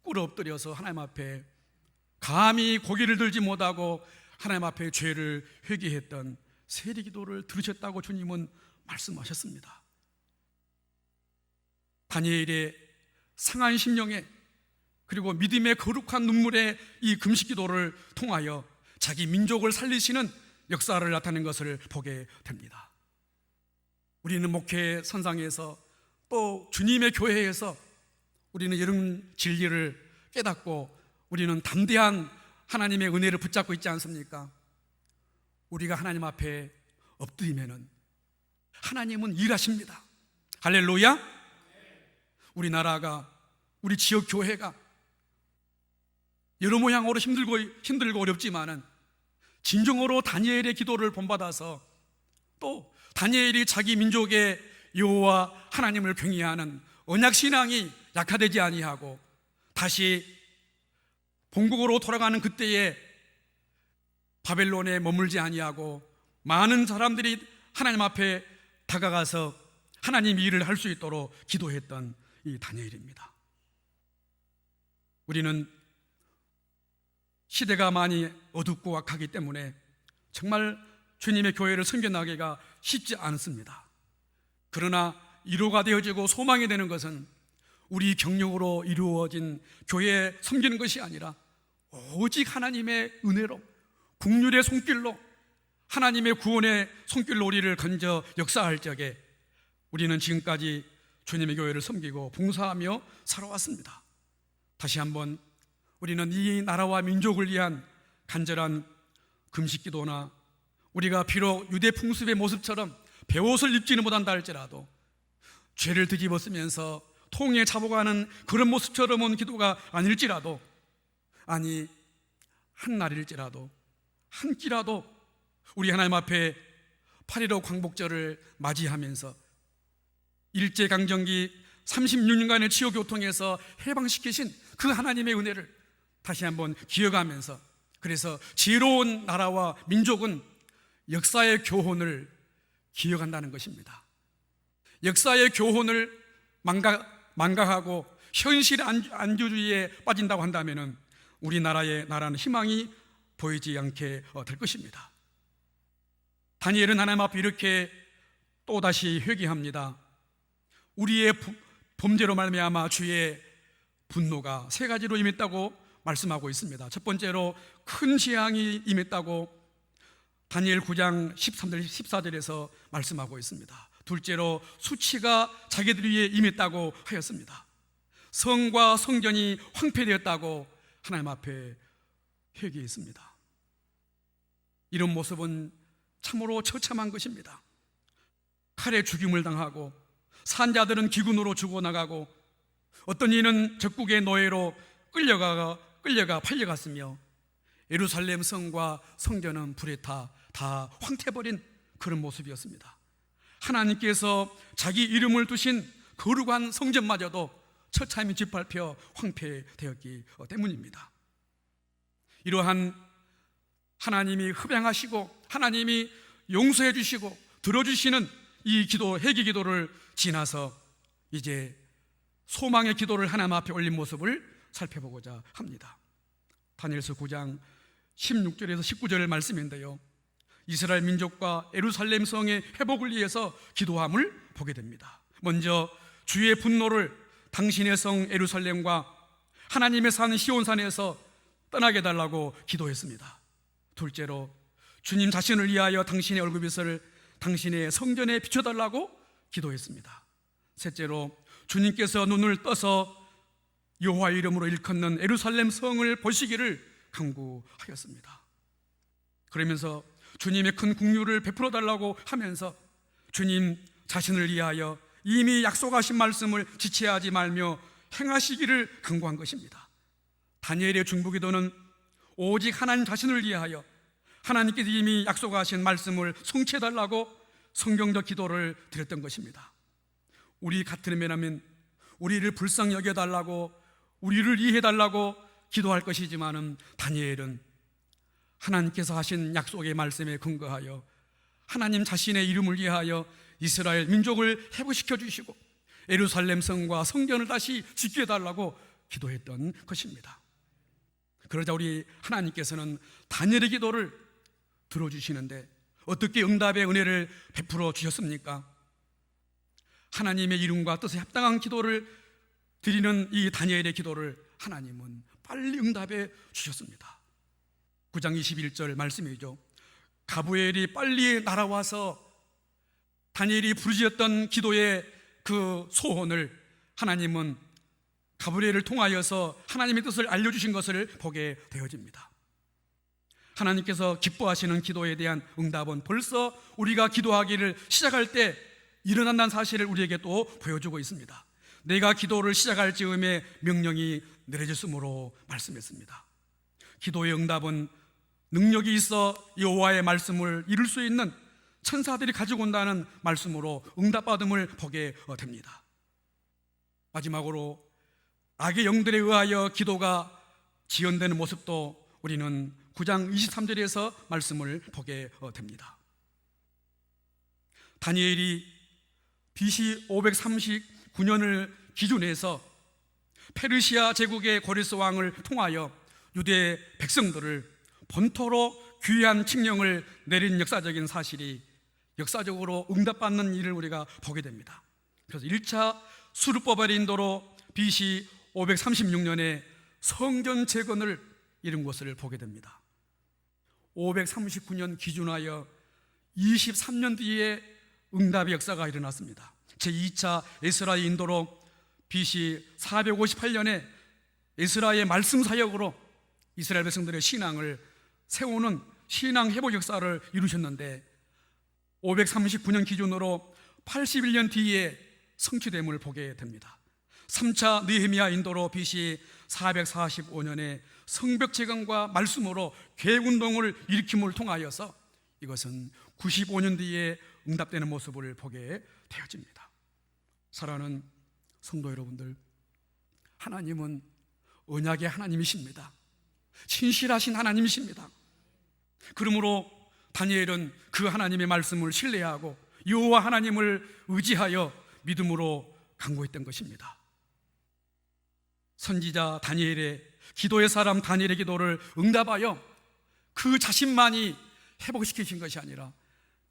꿇어 엎드려서 하나님 앞에 감히 고개를 들지 못하고 하나님 앞에 죄를 회개했던 세리 기도를 들으셨다고 주님은 말씀하셨습니다. 다니엘의 상한 심령에 그리고 믿음의 거룩한 눈물의 이 금식 기도를 통하여 자기 민족을 살리시는 역사를 나타낸 것을 보게 됩니다. 우리는 목회 선상에서 또 주님의 교회에서 우리는 이런 진리를 깨닫고 우리는 담대한 하나님의 은혜를 붙잡고 있지 않습니까? 우리가 하나님 앞에 엎드리면은 하나님은 일하십니다. 할렐루야. 우리나라가 우리 지역 교회가 여러 모양으로 힘들고 어렵지만은 진정으로 다니엘의 기도를 본받아서 또 다니엘이 자기 민족의 여호와 하나님을 경외하는 언약 신앙이 약화되지 아니하고 다시 본국으로 돌아가는 그때에 바벨론에 머물지 아니하고 많은 사람들이 하나님 앞에 다가가서 하나님 일을 할 수 있도록 기도했던 이 다니엘입니다. 우리는 시대가 많이 어둡고 악하기 때문에 정말 주님의 교회를 섬겨나기가 쉽지 않습니다. 그러나 위로가 되어지고 소망이 되는 것은 우리 경력으로 이루어진 교회에 섬기는 것이 아니라 오직 하나님의 은혜로, 국률의 손길로, 하나님의 구원의 손길로 우리를 건져 역사할 적에 우리는 지금까지 주님의 교회를 섬기고 봉사하며 살아왔습니다. 다시 한번 우리는 이 나라와 민족을 위한 간절한 금식기도나 우리가 비록 유대 풍습의 모습처럼 베옷을 입지는 못한다 할지라도 죄를 뒤집어 쓰면서 통에 잡아가는 그런 모습처럼은 기도가 아닐지라도, 아니 한 날일지라도 한 끼라도 우리 하나님 앞에 8.15 광복절을 맞이하면서 일제강점기 36년간의 치욕교통에서 해방시키신 그 하나님의 은혜를 다시 한번 기억하면서, 그래서 지혜로운 나라와 민족은 역사의 교훈을 기억한다는 것입니다. 역사의 교훈을 망각하고 현실 안주주의에 빠진다고 한다면 우리나라의 나라는 희망이 보이지 않게 될 것입니다. 다니엘은 하나님 앞에 이렇게 또다시 회개합니다. 우리의 범죄로 말미암아 주의 분노가 세 가지로 임했다고 말씀하고 있습니다. 첫 번째로 큰 재앙이 임했다고 다니엘 9장 13절 14절에서 말씀하고 있습니다. 둘째로 수치가 자기들 위에 임했다고 하였습니다. 성과 성전이 황폐되었다고 하나님 앞에 회개했습니다. 이런 모습은 참으로 처참한 것입니다. 칼에 죽임을 당하고 산자들은 기근으로 죽어나가고 어떤 이는 적국의 노예로 끌려가 팔려갔으며 예루살렘 성과 성전은 불에 다 황태버린 그런 모습이었습니다. 하나님께서 자기 이름을 두신 거룩한 성전마저도 처참히 짓밟혀 황폐되었기 때문입니다. 이러한 하나님이 흡양하시고 하나님이 용서해 주시고 들어주시는 이 기도, 회개 기도를 지나서 이제 소망의 기도를 하나님 앞에 올린 모습을 살펴보고자 합니다. 다니엘서 9장 16절에서 19절 말씀인데요, 이스라엘 민족과 예루살렘 성의 회복을 위해서 기도함을 보게 됩니다. 먼저 주의 분노를 당신의 성 예루살렘과 하나님의 산 시온산에서 떠나게 달라고 기도했습니다. 둘째로 주님 자신을 위하여 당신의 얼굴빛을 당신의 성전에 비춰달라고 기도했습니다. 셋째로 주님께서 눈을 떠서 여호와 이름으로 일컫는 예루살렘 성을 보시기를 간구하였습니다. 그러면서 주님의 큰 긍휼을 베풀어 달라고 하면서 주님 자신을 위하여 이미 약속하신 말씀을 지체하지 말며 행하시기를 간구한 것입니다. 다니엘의 중보기도는 오직 하나님 자신을 위하여 하나님께서 이미 약속하신 말씀을 성취해달라고 성경적 기도를 드렸던 것입니다. 우리 같으면 우리를 불쌍히 여겨달라고, 우리를 이해해달라고 기도할 것이지만은 다니엘은 하나님께서 하신 약속의 말씀에 근거하여 하나님 자신의 이름을 위하여 이스라엘 민족을 회복시켜 주시고 예루살렘 성과 성전을 다시 짓게 해달라고 기도했던 것입니다. 그러자 우리 하나님께서는 다니엘의 기도를 들어주시는데 어떻게 응답의 은혜를 베풀어 주셨습니까? 하나님의 이름과 뜻에 합당한 기도를 드리는 이 다니엘의 기도를 하나님은 빨리 응답해 주셨습니다. 9장 21절 말씀이죠. 가브리엘이 빨리 날아와서 다니엘이 부르짖었던 기도의 그 소원을 하나님은 가브리엘을 통하여서 하나님의 뜻을 알려주신 것을 보게 되어집니다. 하나님께서 기뻐하시는 기도에 대한 응답은 벌써 우리가 기도하기를 시작할 때 일어난다는 사실을 우리에게 또 보여주고 있습니다. 내가 기도를 시작할 즈음에 명령이 내려졌으므로 말씀했습니다. 기도의 응답은 능력이 있어 여호와의 말씀을 이룰 수 있는 천사들이 가지고 온다는 말씀으로 응답받음을 보게 됩니다. 마지막으로 악의 영들에 의하여 기도가 지연되는 모습도 우리는 9장 23절에서 말씀을 보게 됩니다. 다니엘이 BC 539년을 기준해서 페르시아 제국의 고레스 왕을 통하여 유대 백성들을 본토로 귀한 칙령을 내린 역사적인 사실이 역사적으로 응답받는 일을 우리가 보게 됩니다. 그래서 1차 수르바벨의 인도로 BC 536년에 성전 재건을 이룬 것을 보게 됩니다. 539년 기준하여 23년 뒤에 응답의 역사가 일어났습니다. 제2차 에스라의 인도로 BC 458년에 에스라의 말씀 사역으로 이스라엘 백성들의 신앙을 세우는 신앙 회복 역사를 이루셨는데 539년 기준으로 81년 뒤에 성취됨을 보게 됩니다. 3차 느헤미야 인도로 BC 445년에 성벽 재건과 말씀으로 계획운동을 일으킴을 통하여서 이것은 95년 뒤에 응답되는 모습을 보게 되어집니다. 사랑하는 성도 여러분들, 하나님은 언약의 하나님이십니다. 신실하신 하나님이십니다. 그러므로 다니엘은 그 하나님의 말씀을 신뢰하고 여호와 하나님을 의지하여 믿음으로 간구했던 것입니다. 선지자 다니엘의 기도의 사람 다니엘의 기도를 응답하여 그 자신만이 회복시키신 것이 아니라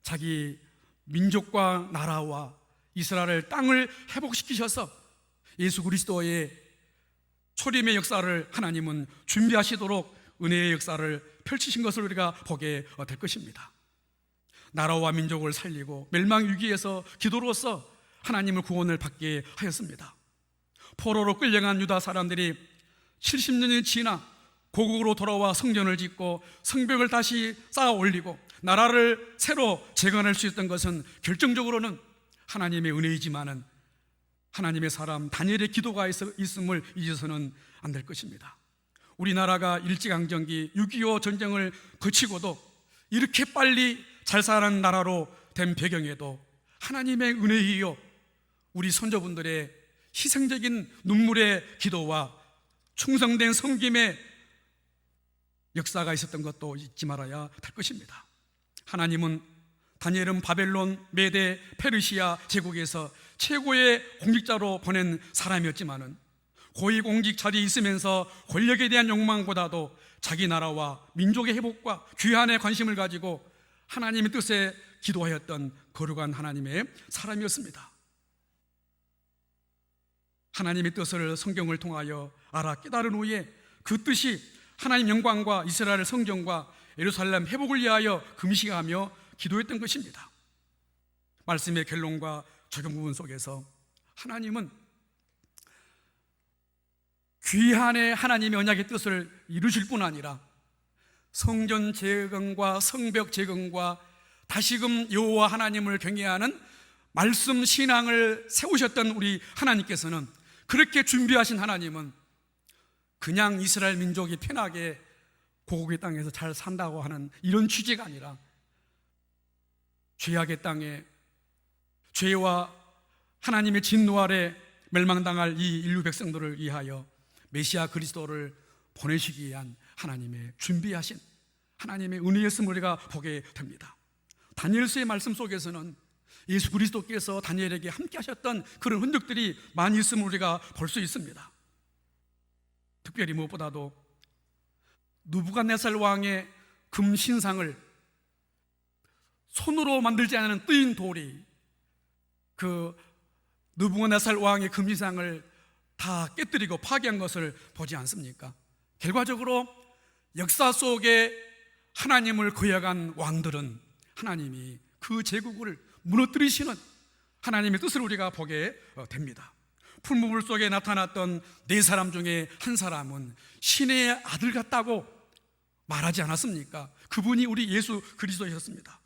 자기 민족과 나라와 이스라엘 땅을 회복시키셔서 예수 그리스도의 초림의 역사를 하나님은 준비하시도록 은혜의 역사를 펼치신 것을 우리가 보게 될 것입니다. 나라와 민족을 살리고 멸망 위기에서 기도로서 하나님을 구원을 받게 하였습니다. 포로로 끌려간 유다 사람들이 70년이 지나 고국으로 돌아와 성전을 짓고 성벽을 다시 쌓아 올리고 나라를 새로 재건할 수 있었던 것은 결정적으로는 하나님의 은혜이지만은 하나님의 사람 다니엘의 기도가 있음을 잊어서는 안 될 것입니다. 우리나라가 일제강점기 6.25 전쟁을 거치고도 이렇게 빨리 잘 사는 나라로 된 배경에도 하나님의 은혜이요 우리 선조분들의 희생적인 눈물의 기도와 충성된 섬김의 역사가 있었던 것도 잊지 말아야 될 것입니다. 하나님은 다니엘은 바벨론, 메데, 페르시아 제국에서 최고의 공직자로 보낸 사람이었지만은 고위공직 자리에 있으면서 권력에 대한 욕망보다도 자기 나라와 민족의 회복과 귀환에 관심을 가지고 하나님의 뜻에 기도하였던 거룩한 하나님의 사람이었습니다. 하나님의 뜻을 성경을 통하여 알아 깨달은 후에 그 뜻이 하나님 영광과 이스라엘 성전과 예루살렘 회복을 위하여 금식하며 기도했던 것입니다. 말씀의 결론과 적용 부분 속에서 하나님은 귀한의 하나님의 언약의 뜻을 이루실 뿐 아니라 성전 재건과 성벽 재건과 다시금 여호와 하나님을 경외하는 말씀 신앙을 세우셨던 우리 하나님께서는 그렇게 준비하신 하나님은 그냥 이스라엘 민족이 편하게 고국의 땅에서 잘 산다고 하는 이런 취지가 아니라 죄악의 땅에 죄와 하나님의 진노 아래 멸망당할 이 인류 백성들을 위하여 메시아 그리스도를 보내시기 위한 하나님의 준비하신 하나님의 은혜였음을 우리가 보게 됩니다. 다니엘서의 말씀 속에서는 예수 그리스도께서 다니엘에게 함께 하셨던 그런 흔적들이 많이 있음을 우리가 볼 수 있습니다. 특별히 무엇보다도 느부갓네살 왕의 금신상을 손으로 만들지 않은 뜨인 돌이 그 느부갓네살 왕의 금신상을 다 깨뜨리고 파괴한 것을 보지 않습니까? 결과적으로 역사 속에 하나님을 거역한 왕들은 하나님이 그 제국을 무너뜨리시는 하나님의 뜻을 우리가 보게 됩니다. 풀무불 속에 나타났던 네 사람 중에 한 사람은 신의 아들 같다고 말하지 않았습니까? 그분이 우리 예수 그리스도였습니다.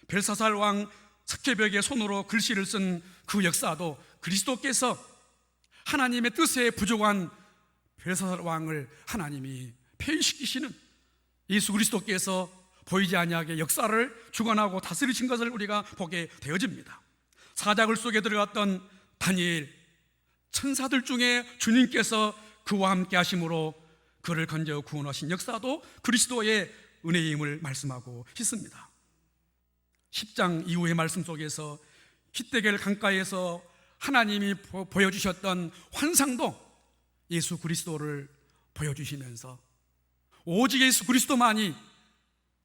벨사살 왕 스케벽의 손으로 글씨를 쓴 그 역사도 그리스도께서 하나님의 뜻에 부족한 벨사살 왕을 하나님이 폐위시키시는 예수 그리스도께서 보이지 아니하게 역사를 주관하고 다스리신 것을 우리가 보게 되어집니다. 사자굴 속에 들어갔던 다니엘, 천사들 중에 주님께서 그와 함께 하심으로 그를 건져 구원하신 역사도 그리스도의 은혜임을 말씀하고 있습니다. 10장 이후의 말씀 속에서 히데겔 강가에서 하나님이 보여주셨던 환상도 예수 그리스도를 보여주시면서 오직 예수 그리스도만이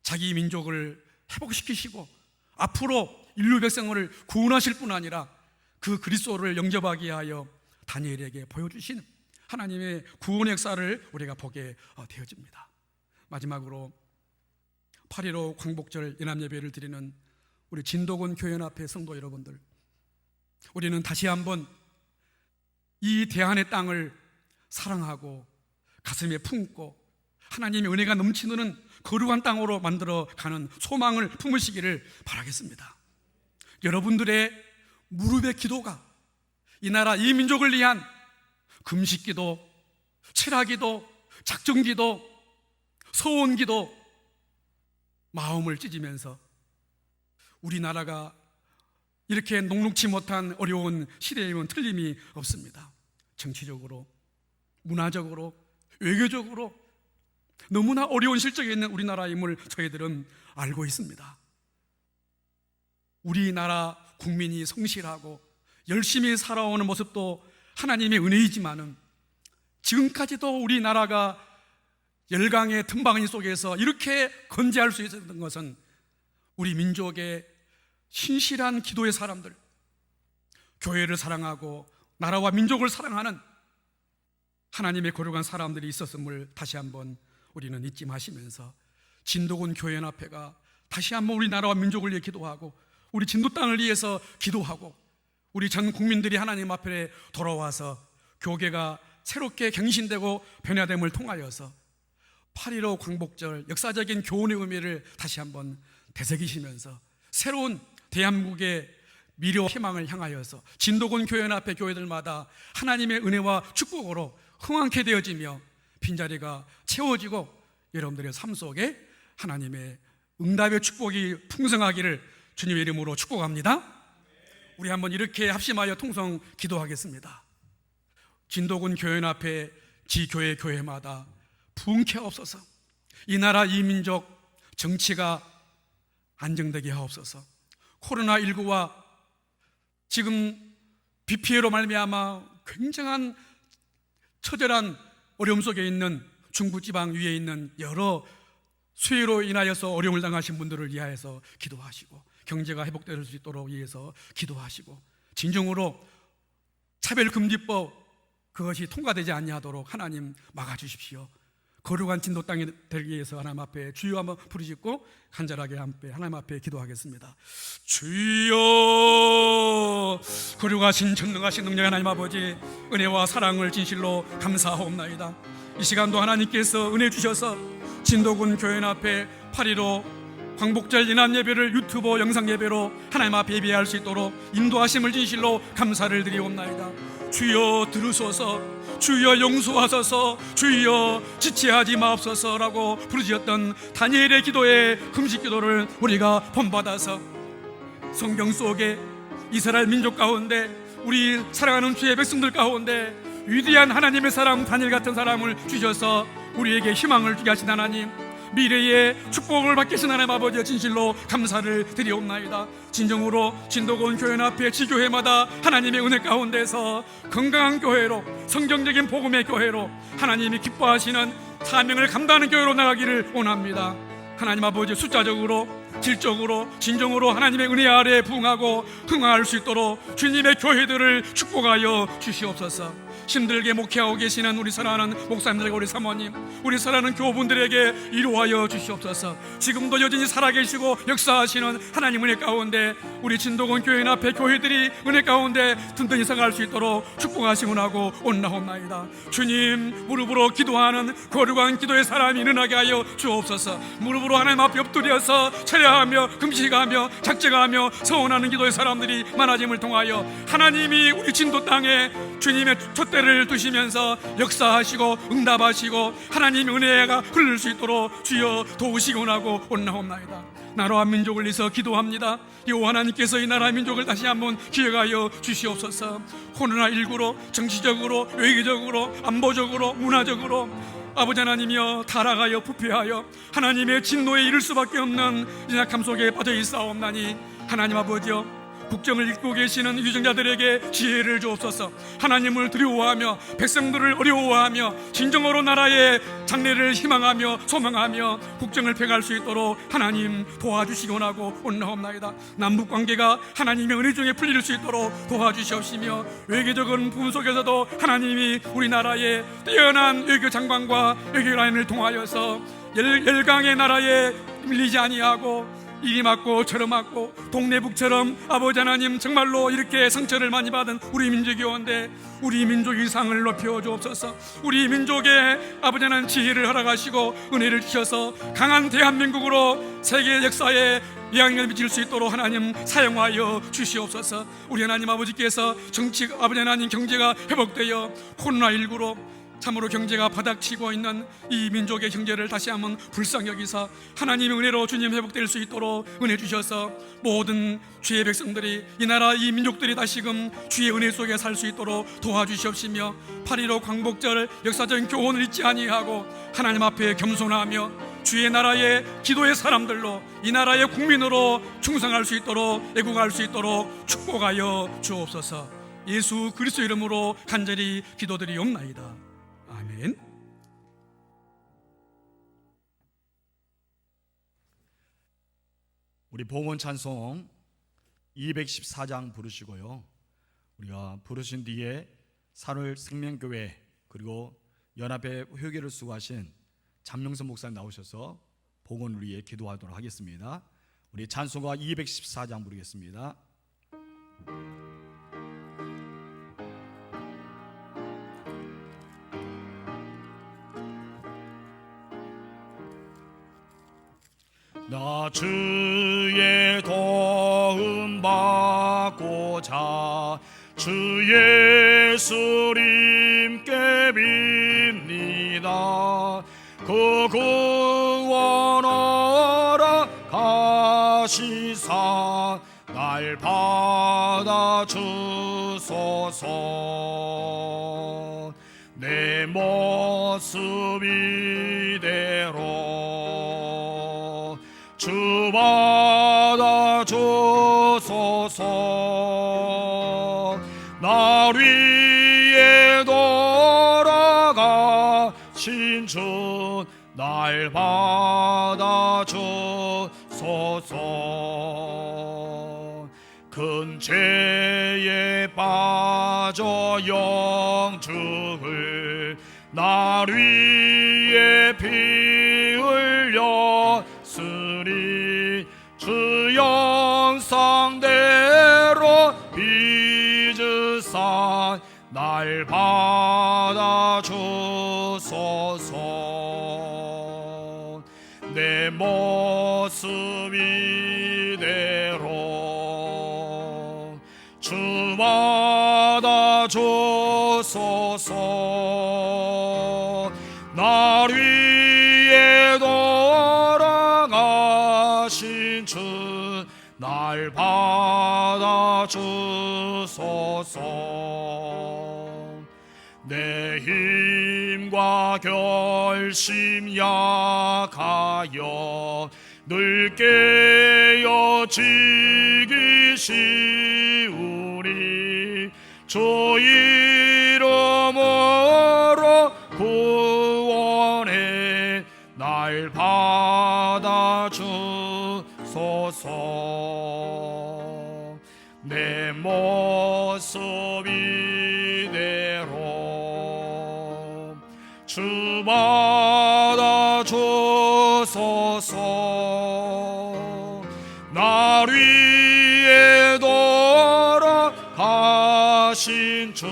자기 민족을 회복시키시고 앞으로 인류 백성을 구원하실 뿐 아니라 그 그리스도를 영접하게 하여 다니엘에게 보여주신 하나님의 구원의 역사를 우리가 보게 되어집니다. 마지막으로 8.15 광복절 연합예배를 드리는 우리 진도군 교회연합회 성도 여러분들, 우리는 다시 한번 이 대한의 땅을 사랑하고 가슴에 품고 하나님의 은혜가 넘치는 거룩한 땅으로 만들어가는 소망을 품으시기를 바라겠습니다. 여러분들의 무릎의 기도가 이 나라 이 민족을 위한 금식기도, 철학기도, 작정기도, 서원기도 마음을 찢으면서 우리나라가 이렇게 녹록지 못한 어려운 시대임은 틀림이 없습니다. 정치적으로, 문화적으로, 외교적으로 너무나 어려운 실정에 있는 우리나라임을 저희들은 알고 있습니다. 우리나라 국민이 성실하고 열심히 살아오는 모습도 하나님의 은혜이지만은 지금까지도 우리나라가 열강의 틈바구니 속에서 이렇게 건재할 수 있었던 것은 우리 민족의 신실한 기도의 사람들, 교회를 사랑하고 나라와 민족을 사랑하는 하나님의 거룩한 사람들이 있었음을 다시 한번 우리는 잊지 마시면서 진도군 교회연합회가 다시 한번 우리나라와 민족을 위해 기도하고 우리 진도 땅을 위해서 기도하고 우리 전 국민들이 하나님 앞에 돌아와서 교계가 새롭게 갱신되고 변화됨을 통하여서 8.15 광복절 역사적인 교훈의 의미를 다시 한번 되새기시면서 새로운 대한민국의 미래와 희망을 향하여서 진도군 교회연합회 교회들마다 하나님의 은혜와 축복으로 흥황케 되어지며 빈자리가 채워지고 여러분들의 삶 속에 하나님의 응답의 축복이 풍성하기를 주님의 이름으로 축복합니다. 우리 한번 이렇게 합심하여 통성 기도하겠습니다. 진도군 교회연합회 지교회 교회마다 부흥케 하옵소서. 이 나라 이 민족 정치가 안정되게 하옵소서. 코로나19와 지금 비 피해로 말미암아 굉장한 처절한 어려움 속에 있는 중부지방 위에 있는 여러 수해로 인하여서 어려움을 당하신 분들을 위하여서 기도하시고 경제가 회복될 수 있도록 위해서 기도하시고 진정으로 차별금지법 그것이 통과되지 아니하도록 하나님 막아주십시오. 거룩한 진도 땅이 되기 위해서 하나님 앞에 주여 한번 부르짖고 간절하게 하나님 앞에 기도하겠습니다. 주여, 거룩하신 전능하신 능력의 하나님 아버지, 은혜와 사랑을 진실로 감사하옵나이다. 이 시간도 하나님께서 은혜 주셔서 진도군 교회연합회 8.15 광복절 연합예배를 유튜브 영상예배로 하나님 앞에 예배할 수 있도록 인도하심을 진실로 감사를 드리옵나이다. 주여 들으소서, 주여 용서하소서, 주여 지체하지 마옵소서라고 부르짖었던 다니엘의 기도에 금식 기도를 우리가 본받아서 성경 속에 이스라엘 민족 가운데 우리 사랑하는 주의 백성들 가운데 위대한 하나님의 사람 다니엘 같은 사람을 주셔서 우리에게 희망을 주게 하신 하나님, 미래의 축복을 받게 하신 하나님 아버지의 진실로 감사를 드리옵나이다. 진정으로 진도군 교회연합회 지교회마다 하나님의 은혜 가운데서 건강한 교회로, 성경적인 복음의 교회로 하나님이 기뻐하시는 사명을 감당하는 교회로 나가기를 원합니다. 하나님 아버지, 숫자적으로 질적으로 진정으로 하나님의 은혜 아래에 부응하고 흥할 수 있도록 주님의 교회들을 축복하여 주시옵소서. 힘들게 목회하고 계시는 우리 사랑하는 목사님들과 우리 사모님, 우리 사랑하는 교우분들에게 이루하여 주시옵소서. 지금도 여전히 살아계시고 역사하시는 하나님 은혜 가운데 우리 진도군 교회연합회 교회들이 은혜 가운데 든든히 살아갈 수 있도록 축복하시고 나고 온나옵나이다. 주님, 무릎으로 기도하는 거룩한 기도의 사람이 일어나게 하여 주옵소서. 무릎으로 하나님 앞에 엎드려서 철야하며 금식하며 작정하며 서원하는 기도의 사람들이 많아짐을 통하여 하나님이 우리 진도 땅에 주님의 촛대를 두시면서 역사하시고 응답하시고 하나님의 은혜가 흐를 수 있도록 주여 도우시고 나고 온나옵나이다. 나라와 민족을 위해서 기도합니다. 여호와 하나님께서 이 나라 민족을 다시 한번 기억하여 주시옵소서. 코로나19로 정치적으로 외교적으로 안보적으로 문화적으로 아버지 하나님이여 타락하여 부패하여 하나님의 진노에 이를 수밖에 없는 연약함 속에 빠져 있사옵나니 하나님 아버지여 국정을 읽고 계시는 유정자들에게 지혜를 주옵소서. 하나님을 두려워하며 백성들을 어려워하며 진정으로 나라의 장래를 희망하며 소망하며 국정을 펴갈 수 있도록 하나님 도와주시기 원하고 원하옵나이다. 남북관계가 하나님의 은혜 중에 풀릴 수 있도록 도와주시옵시며, 외교적인 부분 속에서도 하나님이 우리나라의 뛰어난 외교 장관과 외교 라인을 통하여서 열강의 나라에 밀리지 아니하고 이리 맞고 저리 맞고 동네북처럼 아버지 하나님 정말로 이렇게 상처를 많이 받은 우리 민족이 온데 우리 민족의 상을 높여 주옵소서. 우리 민족의 아버지 하나님 지혜를 허락하시고 은혜를 주셔서 강한 대한민국으로 세계 역사에 영향을 미칠 수 있도록 하나님 사용하여 주시옵소서. 우리 하나님 아버지께서 정치 아버지 하나님 경제가 회복되어 코로나19로 참으로 경제가 바닥치고 있는 이 민족의 경제를 다시 한번 불쌍히 여기사 하나님의 은혜로 주님 회복될 수 있도록 은혜 주셔서 모든 주의 백성들이 이 나라 이 민족들이 다시금 주의 은혜 속에 살 수 있도록 도와주시옵시며, 8.15 광복절 역사적인 교훈을 잊지 아니하고 하나님 앞에 겸손하며 주의 나라의 기도의 사람들로 이 나라의 국민으로 충성할 수 있도록 애국할 수 있도록 축복하여 주옵소서. 예수 그리스도 이름으로 간절히 기도드리옵나이다. 아멘. 우리 봉헌 찬송 214장 부르시고요. 우리가 부르신 뒤에 산울 생명교회 그리고 연합회 회계를 수고하신 잠룡선 목사님 나오셔서 봉헌을 위해 기도하도록 하겠습니다. 우리 찬송가 214장 부르겠습니다. 나 주의 도움 받고자 주 예수님께 빕니다. 그 구원하러 가시사 날 받아주소서. 내 모습 이대로 주 받아주소서. 날 위에 돌아가신 주 날 받아주소서. 큰 죄에 빠져 영죽을 날 위에 피 흘렸으니 주 영상대로 빚으사 날 받아주소서. 내 모습 이대로 주 받아주소서. 날 위에 돌아가신 주 날 받아주소서. 내 힘과 결심 약하여 늘 깨어지기 쉬우니 주 이름으로 구원해 날 받아주소서. 내 모습 이대로 주 받아주소서. 날 위에 돌아가신 주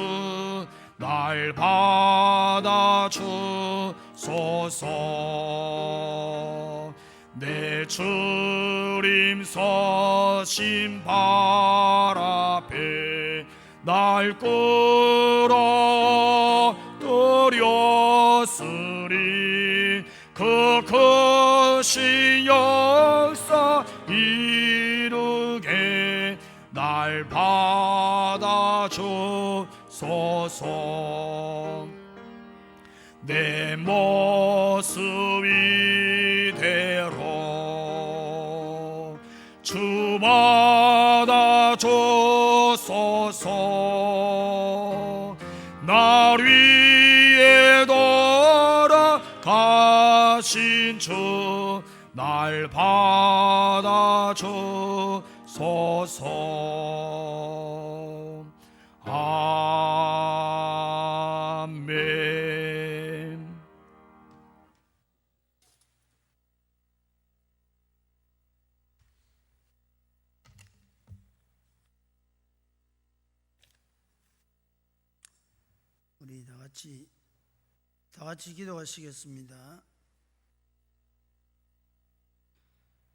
날 받아주소서. 내 주님 서신 발 앞에 날 끌어들였으니 그 크신 역사 이루게 날 받아주소서. 내 모습 이대로 주 받아주소서. 주옵소서. 날 위에 돌아가신 주 날 받아주소서. 아멘. 우리 다 같이 기도하시겠습니다.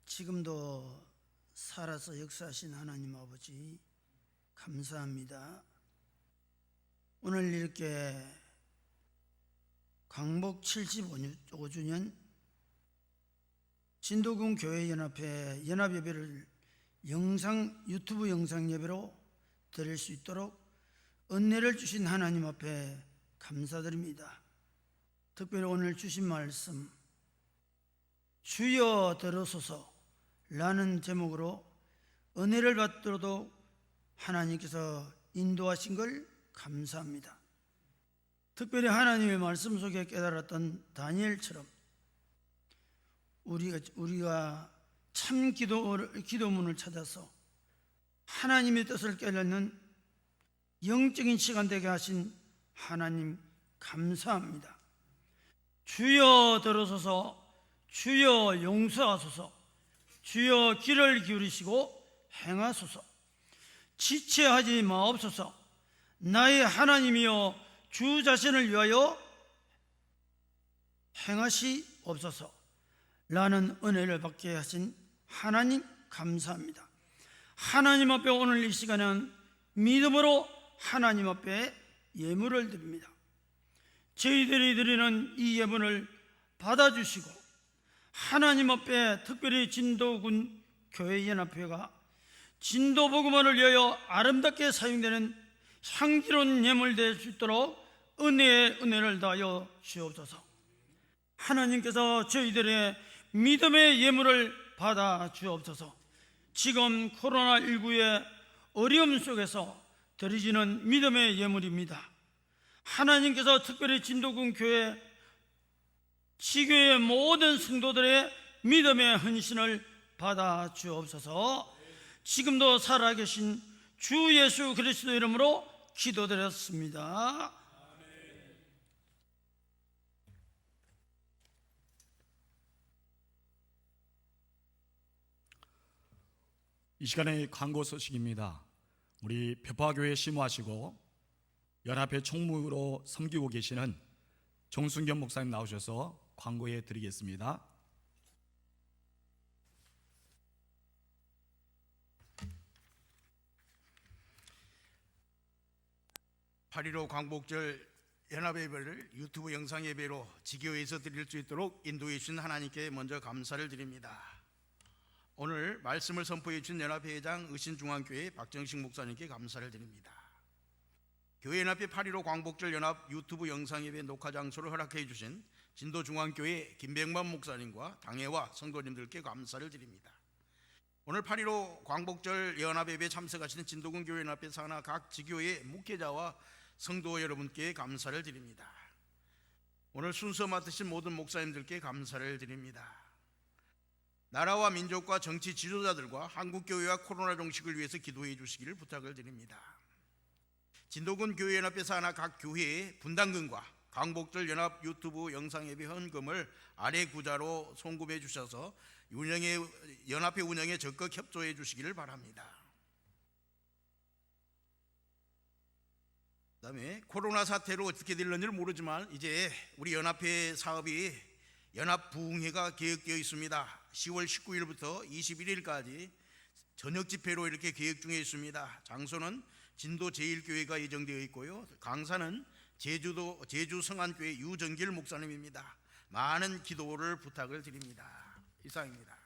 지금도 살아서 역사하신 하나님 아버지 감사합니다. 오늘 이렇게 광복 75주년 진도군 교회연합회 연합예배를 유튜브 영상 예배로 드릴 수 있도록 은혜를 주신 하나님 앞에 감사드립니다. 특별히 오늘 주신 말씀 주여 들으소서 라는 제목으로 은혜를 받도록 하나님께서 인도하신 걸 감사합니다. 특별히 하나님의 말씀 속에 깨달았던 다니엘처럼 우리가 참 기도문을 찾아서 하나님의 뜻을 깨닫는 영적인 시간 되게 하신 하나님 감사합니다. 주여 들으소서, 주여 용서하소서, 주여 귀를 기울이시고 행하소서. 지체하지 마옵소서. 나의 하나님이여 주 자신을 위하여 행하시옵소서 라는 은혜를 받게 하신 하나님 감사합니다. 하나님 앞에 오늘 이 시간은 믿음으로 하나님 앞에 예물을 드립니다. 저희들이 드리는 이 예물을 받아주시고 하나님 앞에 특별히 진도군 교회연합회가 진도 복음화를 위하여 아름답게 사용되는 향기로운 예물 될 수 있도록 은혜를 다하여 주옵소서. 하나님께서 저희들의 믿음의 예물을 받아 주옵소서. 지금 코로나19의 어려움 속에서 드려지는 믿음의 예물입니다. 하나님께서 특별히 진도군 교회 지교의 모든 성도들의 믿음의 헌신을 받아 주옵소서. 지금도 살아계신 주 예수 그리스도 이름으로 기도드렸습니다. 이 시간에 광고 소식입니다. 우리 벽화교회 심호하시고 연합회 총무로 섬기고 계시는 정순겸 목사님 나오셔서 광고해 드리겠습니다. (8.15) 광복절 연합예배를 유튜브 영상 예배로 지교회에서 드릴 수 있도록 인도해 주신 하나님께 먼저 감사를 드립니다. 오늘 말씀을 선포해 주신 연합회장 의신중앙교회 박정식 목사님께 감사를 드립니다. 교회연합회 8.15 광복절 연합 유튜브 영상 예배 녹화 장소를 허락해 주신 진도중앙교회 김백만 목사님과 당회와 성도님들께 감사를 드립니다. 오늘 8.15 광복절 연합예배 참석하시는 진도군 교회연합회 산하 각 지교회 목회자와 성도 여러분께 감사를 드립니다. 오늘 순서 맡으신 모든 목사님들께 감사를 드립니다. 나라와 민족과 정치 지도자들과 한국교회와 코로나 종식을 위해서 기도해 주시기를 부탁을 드립니다. 진도군 교회연합회 산하 각 교회의 분담금과 광복절 연합 유튜브 영상예배 헌금을 아래 구자로 송금해 주셔서 연합회 운영에 적극 협조해 주시기를 바랍니다. 그 다음에 코로나 사태로 어떻게 될는지를 모르지만 이제 우리 연합회 사업이 연합부흥회가 계획되어 있습니다. 10월 19일부터 21일까지 저녁 집회로 이렇게 계획 중에 있습니다. 장소는 진도 제1교회가 예정되어 있고요. 강사는 제주 성안교회 유정길 목사님입니다. 많은 기도를 부탁을 드립니다. 이상입니다.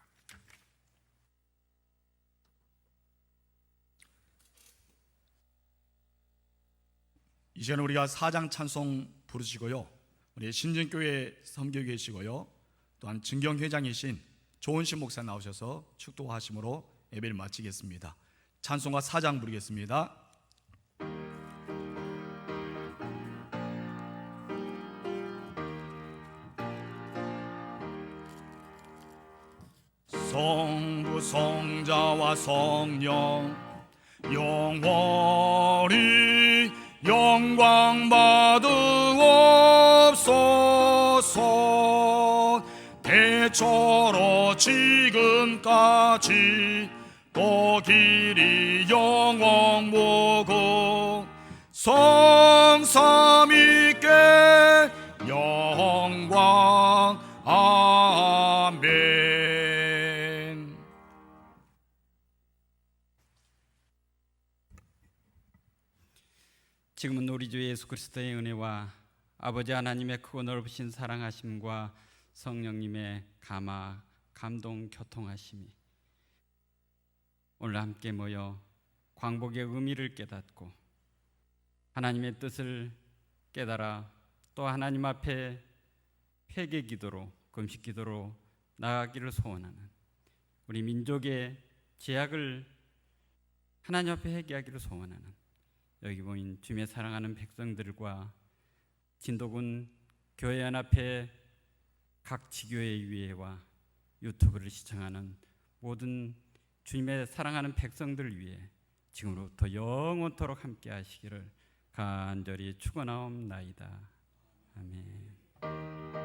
이제는 우리가 사장 찬송 부르시고요. 우리 신진교회 섬기고 계시고요. 또한 증경회장이신 조은신 목사 나오셔서 축도하심으로 예배를 마치겠습니다. 찬송가 4장 부르겠습니다. 성부 성자와 성령 영원히 영광 받으옵소서. 대초로 지금까지 또 길이 영원 보고 성삼위께 영광. 아멘. 지금은 우리 주 예수 그리스도의 은혜와 아버지 하나님의 크고 넓으신 사랑하심과 성령님의 감화, 감동, 교통하심이 오늘 함께 모여 광복의 의미를 깨닫고 하나님의 뜻을 깨달아 또 하나님 앞에 회개 기도로, 금식 기도로 나아가기를 소원하는 우리 민족의 죄악을 하나님 앞에 회개하기를 소원하는 여기 모인 주님의 사랑하는 백성들과 진도군 교회연합회 각 지교회 위회와 유튜브를 시청하는 모든 주님의 사랑하는 백성들 위해 지금부터 영원토록 함께 하시기를 간절히 축원하옵나이다. 아멘.